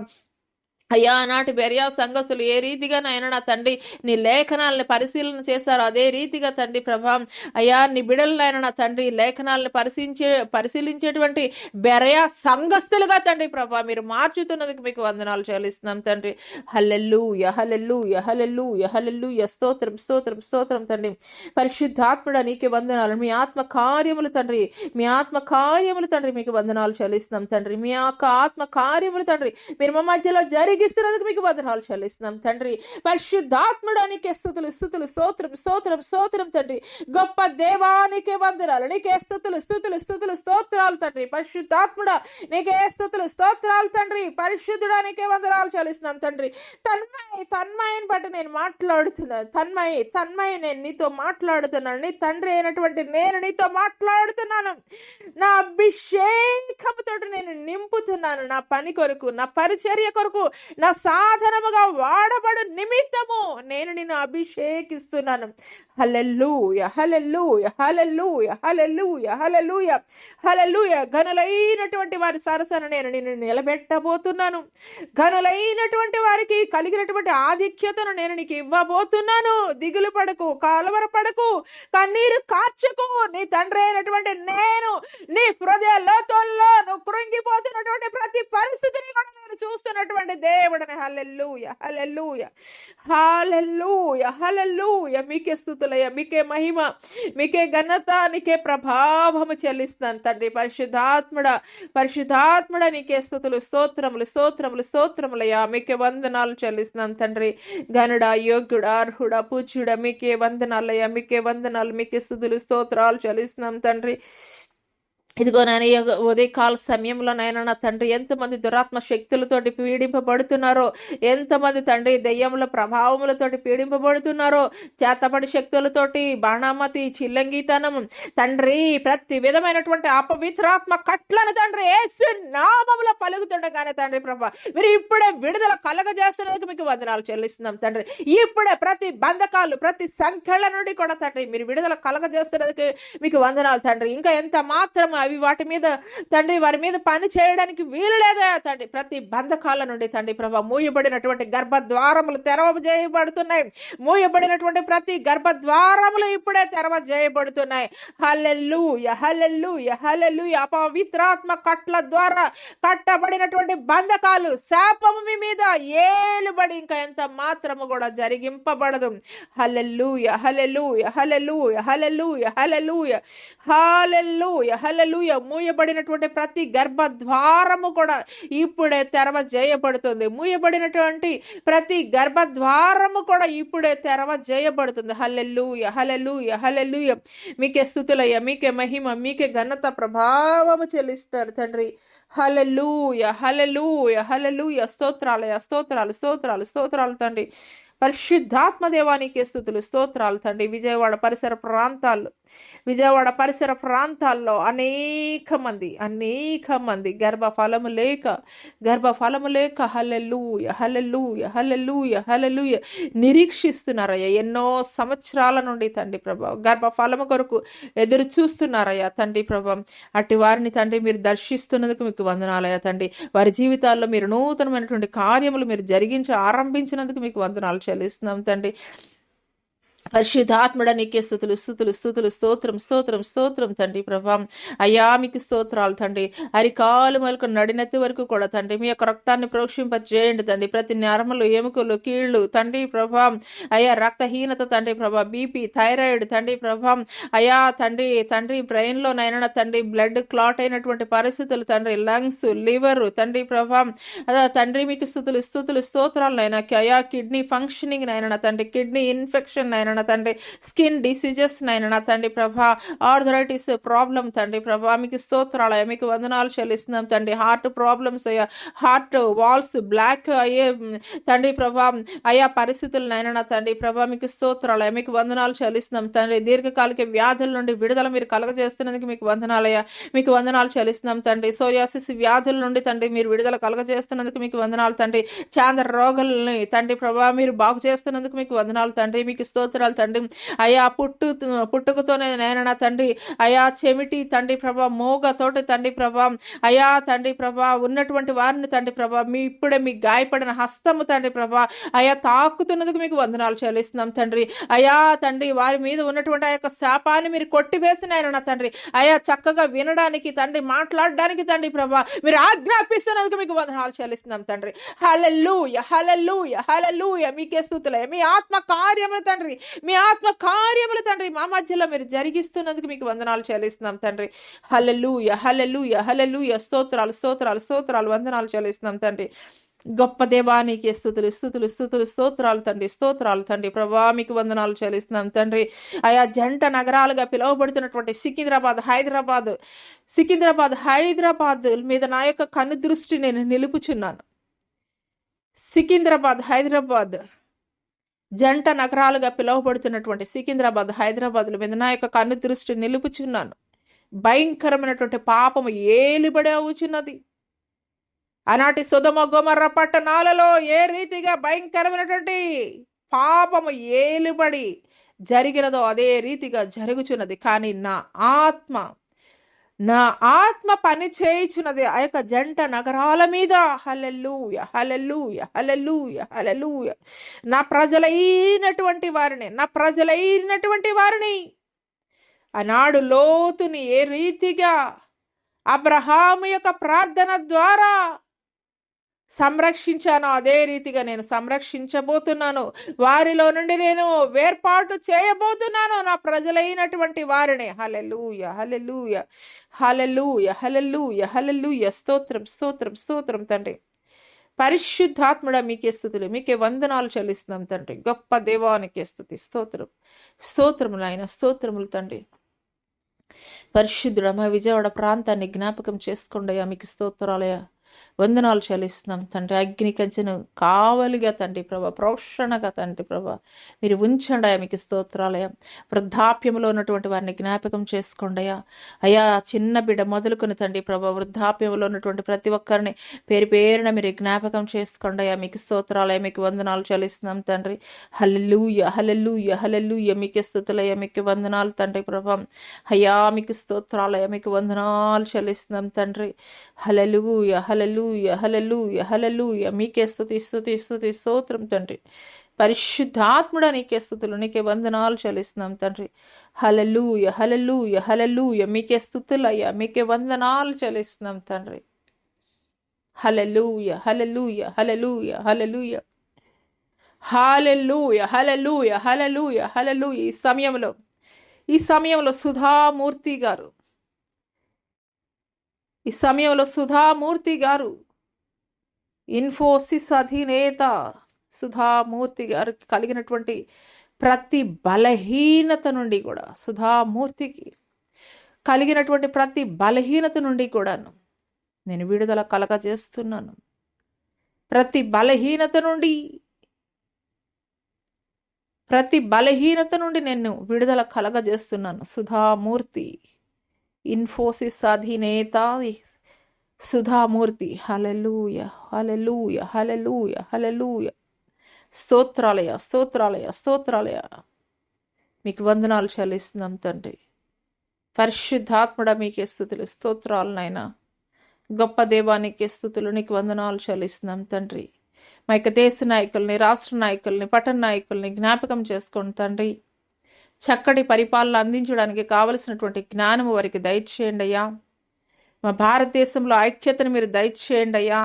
అయ్యా ఆనాటి బెరియా సంఘస్థులు ఏ రీతిగా నాయన నా తండ్రి నీ లేఖనాలని పరిశీలన చేశారు, అదే రీతిగా తండ్రి ప్రభా అయ్యా నీ బిడలనైనా నా తండ్రి లేఖనాలను పరిశీలించేటువంటి బెరయా సంఘస్థులుగా తండ్రి ప్రభా మీరు మార్చుతున్నందుకు మీకు వందనాలు చెల్లిస్తున్నాం తండ్రి. హల్లెలూయా హల్లెలూయా హల్లెలూయా హల్లెలూయా స్తోత్రం స్తోత్రం స్తోత్రం తండ్రి. పరిశుద్ధాత్ముడా నీకే వందనాలు. మీ ఆత్మ కార్యములు తండ్రి, మీ ఆత్మ కార్యములు తండ్రి మీకు వందనాలు చెల్లిస్తున్నాం తండ్రి. మీ యొక్క ఆత్మ కార్యములు తండ్రి మీరు మా మధ్యలో జరిగిస్తున్నందుకు మీకు వందనాలు చెల్లిస్తున్నాం తండ్రి. పరిశుద్ధాత్ముడానికి స్తుతులు స్తుతులు స్తోత్రం స్తోత్రం స్తోత్రం తండ్రి. గొప్ప దేవానికే వందనాలు, నీకే స్తుతులు స్తుతులు స్తుతులు స్తోత్రాలు తండ్రి. పరిశుద్ధాత్ముడ నీకే స్తుతులు స్తోత్రాలు తండ్రి. పరిశుద్ధుడా నీకే వందనాలు చెల్లిస్తున్నాం తండ్రి. తన్మయని బట్టి నేను మాట్లాడుతున్నాను. తన్మయ నేను నీతో మాట్లాడుతున్నాను. నీ తండ్రి అయినటువంటి నేను నీతో మాట్లాడుతున్నాను. నా అభిషేకముతో నేను నింపుతున్నాను. నా పని కొరకు, నా పరిచర్య కొరకు, నా సాధనముగా వాడబడు నిమిత్తము నేను నిన్ను అభిషేకిస్తున్నాను. హల్లెలూయా హల్లెలూయా హల్లెలూయా హల్లెలూయా హల్లెలూయా హల్లెలూయా. ఘనులైనటువంటి వారి సరసన నేను నిన్ను నిలబెట్టబోతున్నాను. ఘనులైనటువంటి వారికి కలిగినటువంటి ఆధిక్యతను నేను నీకు ఇవ్వబోతున్నాను. దిగులు పడకు, కలవరపడకు, కన్నీరు కార్చకు. నీ తండ్రి అయినటువంటి నేను నీ హృదయ లోతుల్లో నువ్వు కృంగిపోతున్నటువంటి ప్రతి పరిస్థితిని కూడా నేను చూస్తున్నటువంటి దేవుడని. హల్లెలూయా హల్లెలూయా హల్లెలూయా హల్లెలూయా. మీకే స్తుతులయ్యా, మీకే మహిమ, మీకే ఘనత, నీకే ప్రభావము చెల్లిస్తాను తండ్రి. పరిశుద్ధాత్ముడ నీకే స్తుతులు స్తోత్రములు స్తోత్రములు స్తోత్రములయ్యా. మీకే వందనాలు చెల్లిస్తున్నాను తండ్రి. ఘనుడా, యోగ్యుడా, అర్హుడా, పూజ్యుడా మీకే వందనాలయ్యా, మీకే వందనాలు, మీకే స్తుతులు స్తోత్రాలు చెల్లిస్తున్నాం తండ్రి. ఇదిగో నాయన ఉదయకాల సమయంలో నాయన నా తండ్రి ఎంతమంది దురాత్మ శక్తులతోటి పీడింపబడుతున్నారో, ఎంతమంది తండ్రి దెయ్యముల ప్రభావములతోటి పీడింపబడుతున్నారో, చేతపడి శక్తులతోటి బాణామతి, చిల్లంగితనం తండ్రి ప్రతి విధమైనటువంటి అపవిత్రాత్మ కట్లను తండ్రి యేసు నామములో పలుకుతుండగానే తండ్రి ప్రభా మీరు ఇప్పుడే విడుదల కలగజేస్తున్నందుకు మీకు వందనాలు చెల్లిస్తున్నాం తండ్రి. ఇప్పుడే ప్రతి బంధకాలు, ప్రతి సంఖ్యల నుండి కూడా తండ్రి మీరు విడుదల కలగజేస్తున్నందుకు మీకు వందనాలు తండ్రి. ఇంకా ఎంత మాత్రం అవి వాటి మీద తండ్రి వారి మీద పని చేయడానికి వీలు లేదా తండ్రి. ప్రతి బంధకాల నుండి తండ్రి ప్రభా మూయబడినటువంటి గర్భద్వారములు తెరవజేయబడుతున్నాయి. మూయబడినటువంటి ప్రతి గర్భద్వారములు ఇప్పుడే తెరవజేయబడుతున్నాయి. హల్లెలూయా హల్లెలూయా హల్లెలూయా. అపవిత్రాత్మ కట్ల ద్వారా కట్టబడినటువంటి బంధకాలు, శాపము మీ మీద ఏలుబడి ఇంకా ఎంత మాత్రము కూడా జరిగింపబడదు. హల్లెలూయా హల్లెలూయా హల్లెలూయా హల్లెలూయా హల్లెలూయా హల్లెలూయా హల్లెలూయా. మూయబడినటువంటి ప్రతి గర్భద్వారము కూడా ఇప్పుడే తెరవజేయబడుతుంది. మూయబడినటువంటి ప్రతి గర్భద్వారము కూడా ఇప్పుడే తెరవజేయబడుతుంది. హల్లెలూయా హల్లెలూయా హల్లెలూయా. మీకే స్తుతులయ్యా, మీకే మహిమ, మీకే ఘనత, ప్రభావము చెల్లిస్తారు తండ్రి. హల్లెలూయా హల్లెలూయా హల్లెలూయా. స్తోత్రాలయ స్తోత్రాలు స్తోత్రాలు స్తోత్రాలు తండ్రి. పరిశుద్ధాత్మ దేవానికి స్తుతులు స్తోత్రాలు తండ్రి. విజయవాడ పరిసర ప్రాంతాల్లో అనేక మంది గర్భఫలము లేక హల్లెలూయా హల్లెలూయా హల్లెలూయా హల్లెలూయా నిరీక్షిస్తున్నారయ్యా. ఎన్నో సంవత్సరాల నుండి తండ్రి ప్రభా గర్భఫలము కొరకు ఎదురు చూస్తున్నారయ్యా తండ్రి ప్రభా. అట్టి వారిని తండ్రి మీరు దర్శిస్తున్నందుకు మీకు వందనాలయ్యా తండ్రి. వారి జీవితాల్లో మీరు నూతనమైనటువంటి కార్యములు మీరు జరిగించి ఆరంభించినందుకు మీకు వందనాలు చెల్లిస్తున్నాం తండ్రి. పరిశుద్ధాత్మడ నీకే స్థుతులు స్థుతులు స్థుతులు స్తోత్రం స్తోత్రం స్తోత్రం తండ్రి ప్రభా. అయ్యా మీకు స్తోత్రాలు తండ్రి. అరికాలు మొదలుకు నడినెత్తి వరకు కూడా తండ్రి మీ యొక్క రక్తాన్ని ప్రోక్షింపజేయండి తండ్రి. ప్రతి నరములు ఎముకలు కీళ్ళు తండ్రి ప్రభా. అయ్యా రక్తహీనత తండ్రి ప్రభా, బీపీ థైరాయిడ్ తండ్రి ప్రభా. అయ్యా తండ్రి తండ్రి బ్రెయిన్లో నైనా తండ్రి బ్లడ్ క్లాట్ అయినటువంటి పరిస్థితులు తండ్రి, లంగ్స్ లివర్ తండ్రి ప్రభా. అదా తండ్రి మీకు స్థుతులు స్థుతులు స్తోత్రాలు నైనా. అయ్యా కిడ్నీ ఫంక్షనింగ్ నైనా తండ్రి, కిడ్నీ ఇన్ఫెక్షన్ నైనా తండ్రి, స్కిన్ డిసీజెస్ నైనా తండ్రి ప్రభా, ఆర్థరైటిస్ ప్రాబ్లం తండ్రి ప్రభా. మీకు స్తోత్రాలయ మీకు వందనాలు చెల్లిస్తున్నాం తండ్రి. హార్ట్ ప్రాబ్లమ్స్ అయ్యా, హార్ట్ వాల్స్ బ్లాక్ అయ్యే తండ్రి ప్రభా, అయ్యా పరిస్థితులు నైనా తండ్రి ప్రభా మీకు స్తోత్రాలయ మీకు వందనాలు చెల్లిస్తున్నాం తండ్రి. దీర్ఘకాలిక వ్యాధుల నుండి విడుదల మీరు కలగజేస్తున్నందుకు మీకు వందనాలయ్యా, మీకు వందనాలు చెల్లిస్తున్నాం తండ్రి. సోరియాసిస్ వ్యాధుల నుండి తండ్రి మీరు విడుదల కలగజేస్తున్నందుకు మీకు వందనాలు తండ్రి. చాంద్ర రోగాలని తండ్రి ప్రభా మీరు బాగు చేస్తున్నందుకు మీకు వందనాలు తండ్రి. మీకు స్తోత్రాలు తండ్రి. అయా పుట్టుకతోనే నేనన్నా తండ్రి, అయా చెమిటి తండ్రి ప్రభా, మోగతోటి తండ్రి ప్రభా, అయా తండ్రి ప్రభా ఉన్నటువంటి వారిని తండ్రి ప్రభా మీ ఇప్పుడే మీ గాయపడిన హస్తము తండ్రి ప్రభా అయా తాకుతున్నందుకు మీకు వందనాలు చెల్లిస్తున్నాం తండ్రి. అయా తండ్రి వారి మీద ఉన్నటువంటి ఆ యొక్క శాపాన్ని మీరు కొట్టివేసిన ఆయన తండ్రి, అయా చక్కగా వినడానికి తండ్రి, మాట్లాడడానికి తండ్రి ప్రభా మీరు ఆజ్ఞాపిస్తున్నందుకు మీకు వందనాలు చెల్లిస్తున్నాం తండ్రి. హల్లెలూయా హల్లెలూయా హల్లెలూయా మీకే స్తుతులే. మీ ఆత్మ కార్యములు తండ్రి, మీ ఆత్మ కార్యములు తండ్రి మా మధ్యలో మీరు జరిగిస్తున్నందుకు మీకు వందనాలు చెల్లిస్తున్నాం తండ్రి. హల్లెలూయా హల్లెలూయా హల్లెలూయా స్తోత్రాలు స్తోత్రాలు స్తోత్రాలు వందనాలు చెల్లిస్తున్నాం తండ్రి. గొప్ప దేవానికి స్థుతులు స్థుతులు స్థుతులు స్తోత్రాలు తండ్రి, స్తోత్రాలు తండ్రి ప్రభా మీకు వందనాలు చెల్లిస్తున్నాం తండ్రి. ఆయా జంట నగరాలుగా పిలువబడుతున్నటువంటి సికింద్రాబాద్ హైదరాబాద్ మీద నా యొక్క కన్ను దృష్టి నేను నిలుపుచున్నాను. సికింద్రాబాద్ హైదరాబాద్ జంట నగరాలుగా పిలువబడుతున్నటువంటి సికింద్రాబాద్ హైదరాబాద్ల మీద నా యొక్క కన్ను దృష్టి నిలుపుచున్నాను. భయంకరమైనటువంటి పాపము ఏలిబడి అవుచున్నది. ఆనాటి సొదొమ గొమొర్ర పట్టణాలలో ఏ రీతిగా భయంకరమైనటువంటి పాపము ఏలుబడి జరిగినదో అదే రీతిగా జరుగుచున్నది. కానీ నా ఆత్మ పని చేయుచున్నది ఆ యొక్క జంట నగరాల మీద. హల్లెలూయా హల్లెలూయా హల్లెలూయా హల్లెలూయా. నా ప్రజలైనటువంటి వారిని ఆనాడు లోతుని ఏ రీతిగా అబ్రహాము యొక్క ప్రార్థన ద్వారా సంరక్షించానో అదే రీతిగా నేను సంరక్షించబోతున్నాను. వారిలో నుండి నేను వేర్పాటు చేయబోతున్నాను నా ప్రజలైనటువంటి వారిని. హల్లెలూయా హల్లెలూయా హల్లెలూయా హల్లెలూయా హల్లెలూయా. స్తోత్రం స్తోత్రం స్తోత్రం తండ్రి. పరిశుద్ధాత్ముడా మీకే స్తుతులు, మీకే వందనాలు చెల్లిస్తున్నాం తండ్రి. గొప్ప దేవానికే స్తుతి స్తోత్రం స్తోత్రములు ఆయన స్తోత్రములు తండ్రి. పరిశుద్ధుడ మా విజయవాడ ప్రాంతాన్ని జ్ఞాపకం చేసుకోండియా, మీకు స్తోత్రాలయ వందనాలు చెల్లిస్తున్నాం తండ్రి. అగ్ని కంచెను కావలిగా తండ్రి ప్రభా, ప్రోక్షణగా తండ్రి ప్రభా మీరు ఉంచండియా, మీకు స్తోత్రాలయ. వృద్ధాప్యంలో ఉన్నటువంటి వారిని జ్ఞాపకం చేసుకోండియా అయ్యా. చిన్న బిడ్డ మొదలుకొని తండ్రి ప్రభా వృద్ధాప్యంలో ఉన్నటువంటి ప్రతి ఒక్కరిని పేరున మీరు జ్ఞాపకం చేసుకోండియా, మీకు స్తోత్రాలయ, మీకు వందనాలు చెల్లిస్తున్నాం తండ్రి. హల్లెలూయా హల్లెలూయా హల్లెలూయా మీకే స్తుతులయ, మీకు వందనాలు తండ్రి ప్రభా. అయ్యా మీకు స్తోత్రాలయ, మీకు వందనాలు చెల్లిస్తున్నాం తండ్రి. హల్లెలూయా హల్లెలూయా హల్లెలూయా హల్లెలూయా మీకే స్తుతి స్తుతి స్తుతి స్తోత్రం తండ్రి. పరిశుద్ధాత్ముడా నీకే స్తుతులు, నీకే వందనాలు చెల్లిస్తున్నాం తండ్రి. హల్లెలూయా హల్లెలూయా హల్లెలూయా మీకే స్తుతులయ్యా, మీకే వందనాలు చెల్లిస్తున్నాం తండ్రి. హల్లెలూయా హల్లెలూయా హల్లెలూయా హల్లెలూయా హల్లెలూయా హల్లెలూయా హల్లెలూయా హల్లెలూయా. ఈ సమయంలో సుధామూర్తి గారు ఇన్ఫోసిస్ అధినేత సుధామూర్తి గారికి కలిగినటువంటి ప్రతి బలహీనత నుండి కూడా, సుధామూర్తికి కలిగినటువంటి ప్రతి బలహీనత నుండి కూడాను నేను విడుదల కలగజేస్తున్నాను. ప్రతి బలహీనత నుండి నేను విడుదల కలగజేస్తున్నాను. సుధామూర్తి ఇన్ఫోసిస్ అధినేత సుధామూర్తి. హల్లెలూయా హల్లెలూయా హల్లెలూయా హల్లెలూయా. స్తోత్రాలయ స్తోత్రాలయ స్తోత్రాలయ మీకు వందనాలు చెల్లిస్తున్నాం తండ్రి. పరిశుద్ధాత్ముడా మీకే స్తుతులు స్తోత్రాలు నాయనా. గొప్ప దేవానికి స్తుతులు, నీకు వందనాలు చెల్లిస్తున్నాం తండ్రి. మా యొక్క దేశ నాయకుల్ని, రాష్ట్ర నాయకుల్ని, పట్టణ నాయకుల్ని జ్ఞాపకం చేసుకోండి తండ్రి. చక్కటి పరిపాలన అందించడానికి కావలసినటువంటి జ్ఞానము వారికి దయచేయండి అయ్యా. మా భారతదేశంలో ఐక్యతను మీరు దయచేయండి అయ్యా.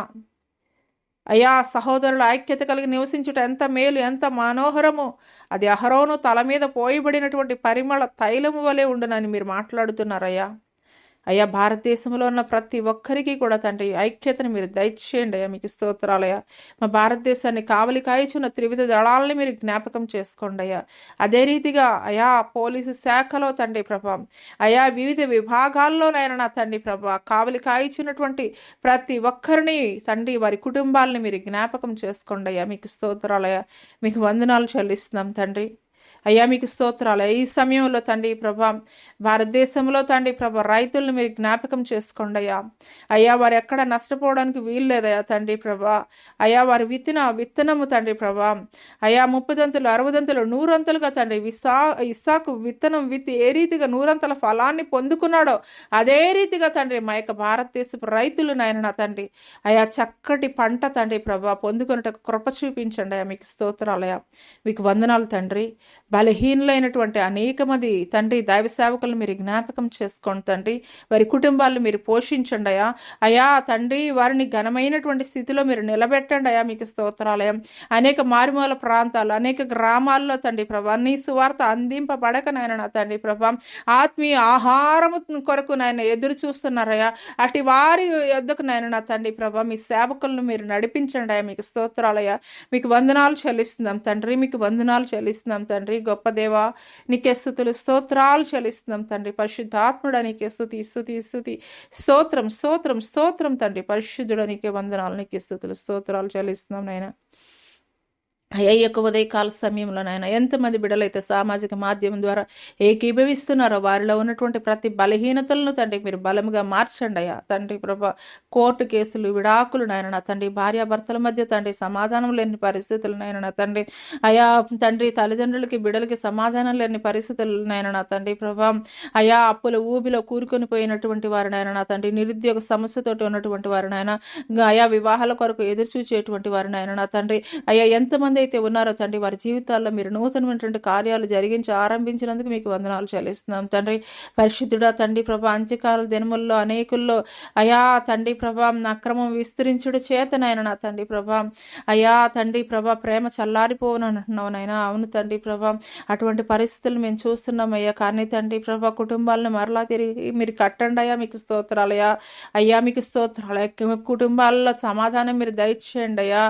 అయ్యా, సహోదరుల ఐక్యత కలిగి నివసించుట ఎంత మేలు, ఎంత మనోహరము. అది అహరోను తల మీద పోయబడినటువంటి పరిమళ తైలము వలె ఉండునని మీరు మాట్లాడుతున్నారయ్యా. అయ్యా, భారతదేశంలో ఉన్న ప్రతి ఒక్కరికి కూడా తండ్రి ఐక్యతను మీరు దయచేయండి అయ్యా. మీకు స్తోత్రాలయ్యా. మా భారతదేశాన్ని కావలి కాయిచున్న త్రివిధ దళాలని మీరు జ్ఞాపకం చేసుకోండి అయ్యా. అదే రీతిగా అయా పోలీసు శాఖలో తండ్రి ప్రభా, అయా వివిధ విభాగాల్లోనైనా నా తండ్రి ప్రభా కావలి కాయిచున్నటువంటి ప్రతి ఒక్కరిని తండ్రి వారి కుటుంబాలని మీరు జ్ఞాపకం చేసుకోండి అయ్యా. మీకు స్తోత్రాలయ్యా. మీకు వందనాలు చెల్లిస్తున్నాం తండ్రి. అయ్యా, మీకు స్తోత్రాలు. ఈ సమయంలో తండ్రి ప్రభా భారతదేశంలో తండ్రి ప్రభా రైతులను మీరు జ్ఞాపకం చేసుకోండి అయ్యా. అయ్యా, వారు ఎక్కడ నష్టపోవడానికి వీలు లేదయ్యా తండ్రి ప్రభా. అయ్యా, వారి విత్తనము తండ్రి ప్రభా అయ్యా 30 60 100 తండ్రి ఇస్సాకు విత్తనం విత్తి ఏ రీతిగా 100 ఫలాన్ని పొందుకున్నాడో అదే రీతిగా తండ్రి మా యొక్క భారతదేశపు రైతులు నాయన తండ్రి అయ్యా చక్కటి పంట తండ్రి ప్రభా పొందుకున్నట్టు కృప చూపించండి అయ్యా. మీకు స్తోత్రాలయ్యా. మీకు వందనాలు తండ్రి. బలహీనులైనటువంటి అనేక మంది తండ్రి దైవ సేవకులను మీరు జ్ఞాపకం చేసుకోండి తండ్రి. వారి కుటుంబాలను మీరు పోషించండి అయ్యా. అయా తండ్రి వారిని ఘనమైనటువంటి స్థితిలో మీరు నిలబెట్టండి అయ్యా. మీకు స్తోత్రాలయం. అనేక మారుమూల ప్రాంతాలు, అనేక గ్రామాల్లో తండ్రి ప్రభా నీ సువార్త అందింపబడక నాయన నా తండ్రి ప్రభా ఆత్మీయ ఆహారము కొరకు నాయన ఎదురు చూస్తున్నారయ్యా. అటు వారి యొద్దకు నాయన నా తండ్రి ప్రభా మీ సేవకులను మీరు నడిపించండి అయ్యా. మీకు స్తోత్రాలయ్యా. మీకు వందనాలు చెల్లిస్తున్నాం తండ్రి. మీకు వందనాలు చెల్లిస్తున్నాం తండ్రి. గొప్ప దేవా నీకే స్తుతులు స్తోత్రాలు చెల్లిస్తున్నాం తండ్రి. పరిశుద్ధాత్ముడా నీకే స్తుతి స్తుతి స్తుతి స్తోత్రం స్తోత్రం స్తోత్రం తండ్రి. పరిశుద్ధుడా నీకే వందనాలు, నీకే స్తుతులు స్తోత్రాలు చెల్లిస్తున్నాం నాయన. అయ్యా, యొక్క ఉదయకాల సమయంలో నాయన ఎంతమంది బిడ్డలైతే సామాజిక మాధ్యమం ద్వారా ఏకీభవిస్తున్నారో వారిలో ఉన్నటువంటి ప్రతి బలహీనతలను తండ్రి మీరు బలముగా మార్చండి అయ్యా. తండ్రి ప్రభా కోర్టు కేసులు, విడాకులు నాయన నా తండ్రి, భార్యాభర్తల మధ్య తండ్రి సమాధానం లేని పరిస్థితులు నాయన నా తండ్రి అయా తండ్రి, తల్లిదండ్రులకి బిడ్డలకి సమాధానం లేని పరిస్థితులు నాయన నా తండ్రి ప్రభా అయా అప్పుల ఊబిలో కూరుకొని పోయినటువంటి వారు నాయన నా తండ్రి, నిరుద్యోగ సమస్యతోటి ఉన్నటువంటి వారు నాయన, అయా వివాహాల కొరకు ఎదురు చూచేటువంటి వారు నాయన నా తండ్రి అయ్యా ఎంతమంది అయితే ఉన్నారో తండ్రి వారి జీవితాల్లో మీరు నూతనమైనటువంటి కార్యాలు జరిగించి ఆరంభించినందుకు మీకు వందనాలు చెల్లిస్తున్నాం తండ్రి. పరిశుద్ధుడా తండ్రి ప్రభా అంత్యకాల దినముల్లో అనేకుల్లో అయా తండ్రి ప్రభా అక్రమం విస్తరించుడు చేతనైనా నా తండ్రి ప్రభా అయా తండ్రి ప్రభా ప్రేమ చల్లారిపోవనంటున్నావు నైనా. అవును తండ్రి ప్రభా అటువంటి పరిస్థితులు మేము చూస్తున్నాం అయ్యా. కానీ తండ్రి ప్రభా కుటుంబాలను మరలా తిరిగి మీరు కట్టండి అయ్యా. మీకు స్తోత్రాలయ్యా. అయ్యా మీకు స్తోత్రాలయ్యా. కుటుంబాల్లో సమాధానం మీరు దయచేయండి అయ్యా.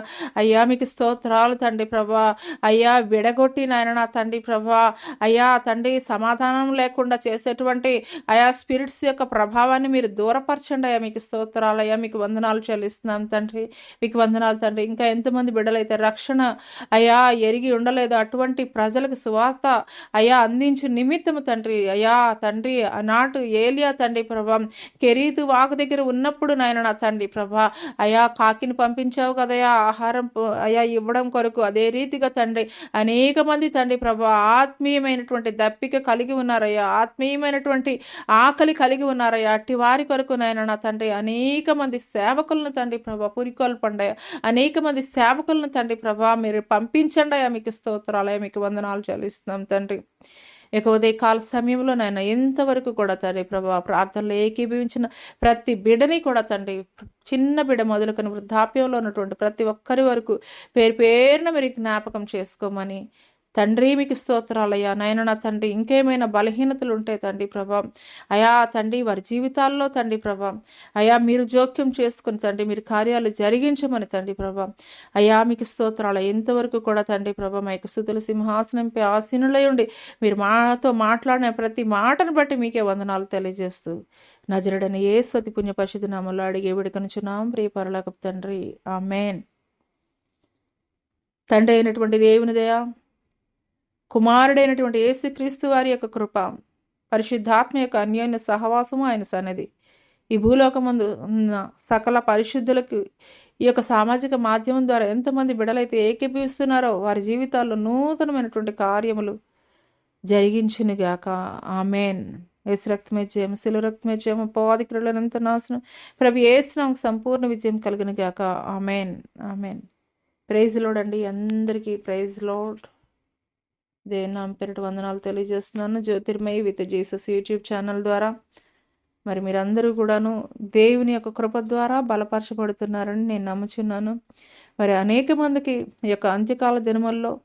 అయ్యా మీకు స్తోత్రాలు తండ్రి ప్రభా. అయ్యా విడగొట్టి నాయన నా తండ్రి ప్రభా అయ్యా తండ్రి సమాధానం లేకుండా చేసేటువంటి అయా స్పిరిట్స్ యొక్క ప్రభావాన్ని మీరు దూరపరచండి అయ్యా. మీకు స్తోత్రాలయ్యా. మీకు వందనాలు చెల్లిస్తున్నాం తండ్రి. మీకు వందనాలు తండ్రి. ఇంకా ఎంతమంది బిడ్డలైతే రక్షణ అయ్యా ఎరిగి ఉండలేదు అటువంటి ప్రజలకు సువార్త అయ్యా అందించు నిమిత్తము తండ్రి అయ్యా తండ్రి ఆనాటు ఏలియా తండ్రి ప్రభా కెరీతు వాకు దగ్గర ఉన్నప్పుడు నాయన నా తండ్రి ప్రభా అయా కాకిని పంపించావు కదయా ఆహారం అయా ఇవ్వడం కొరకు. అదే రీతిగా తండ్రి అనేక మంది తండ్రి ప్రభా ఆత్మీయమైనటువంటి దప్పిక కలిగి ఉన్నారయ్యా, ఆత్మీయమైనటువంటి ఆకలి కలిగి ఉన్నారయ్యా. అట్టి వారి కొరకు నాయన నా తండ్రి అనేక మంది సేవకులను తండ్రి ప్రభా పురికొల్పండి. అనేక మంది సేవకులను తండ్రి ప్రభా మీరు పంపించండి అయ్యా. మీకు స్తోత్రాలయ్యా. మీకు వందనాలు చెల్లిస్తున్నాం తండ్రి. ఇక ఉదయకాల సమయంలో నాయన ఎంతవరకు కూడా తండ్రి ప్రభా ప్రార్థనలో ఏకీభవించిన ప్రతి బిడ్డని కూడా తండ్రి చిన్న బిడ్డ మొదలుకొని వృద్ధాప్యంలో ఉన్నటువంటి ప్రతి ఒక్కరి వరకు పేరు పేరున మీరు జ్ఞాపకం చేసుకోమని తండ్రి మీకు స్తోత్రాలయ్యా. నాయన నా తండ్రి ఇంకేమైనా బలహీనతలు ఉంటాయి తండ్రి ప్రభా అయా తండ్రి వారి జీవితాల్లో తండ్రి ప్రభా అయా మీరు జోక్యం చేసుకుని తండ్రి మీరు కార్యాలు జరిగించమని తండ్రి ప్రభా అయా మీకు స్తోత్రాలు. ఎంతవరకు కూడా తండ్రి ప్రభా మా యొక్క స్తుతుల సింహాసనంపై ఆసీనులై ఉండి మీరు మాతో మాట్లాడిన ప్రతి మాటను బట్టి మీకే వందనాలు తెలియజేస్తూ నజరుడని యేసు అతి పుణ్య పరిశుద్ధ నామములో అడిగి వేడుకొనుచున్నాం ప్రియ పరలోకపు తండ్రి. ఆమేన్. తండ్రి అయినటువంటి దేవుని దయ, కుమారుడైనటువంటి యేసుక్రీస్తు వారి యొక్క కృప, పరిశుద్ధాత్మ యొక్క అన్యోన్య సహవాసము ఆయన సన్నిధి ఈ భూలోకమందు ఉన్న సకల పరిశుద్ధులకు ఈ యొక్క సామాజిక మాధ్యమం ద్వారా ఎంతమంది బిడలైతే ఏకీభవిస్తున్నారో వారి జీవితాల్లో నూతనమైనటువంటి కార్యములు జరిగించునుగాక. ఆమేన్. యేసు రక్తమే జయం, శిలువ రక్తమే జయం, అపవాది క్రియలనంత నాశనం ప్రభు యేసు నామముకు సంపూర్ణ విజయం కలుగునుగాక. ఆమేన్. ఆమేన్. ప్రైజ్ లార్డ్ అండి. అందరికీ ప్రైజ్ లార్డ్. దేవుని నామ పేరిట వందనాలు తెలియజేస్తున్నాను. Jyothirmayi with Jesus YouTube channel ద్వారా మరి మీరందరూ కూడాను దేవుని యొక్క కృప ద్వారా బలపరచబడుతున్నారని నేను నమ్ముచున్నాను. మరి అనేక మందికి ఈ యొక్క అంత్యకాల దినముల్లో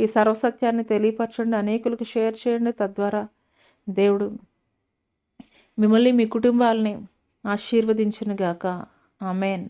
ఈ సర్వసత్యాన్ని తెలియపరచండి, అనేకులకు షేర్ చేయండి. తద్వారా దేవుడు మిమ్మల్ని మీ కుటుంబాలని ఆశీర్వదించునుగాక. ఆమేన్.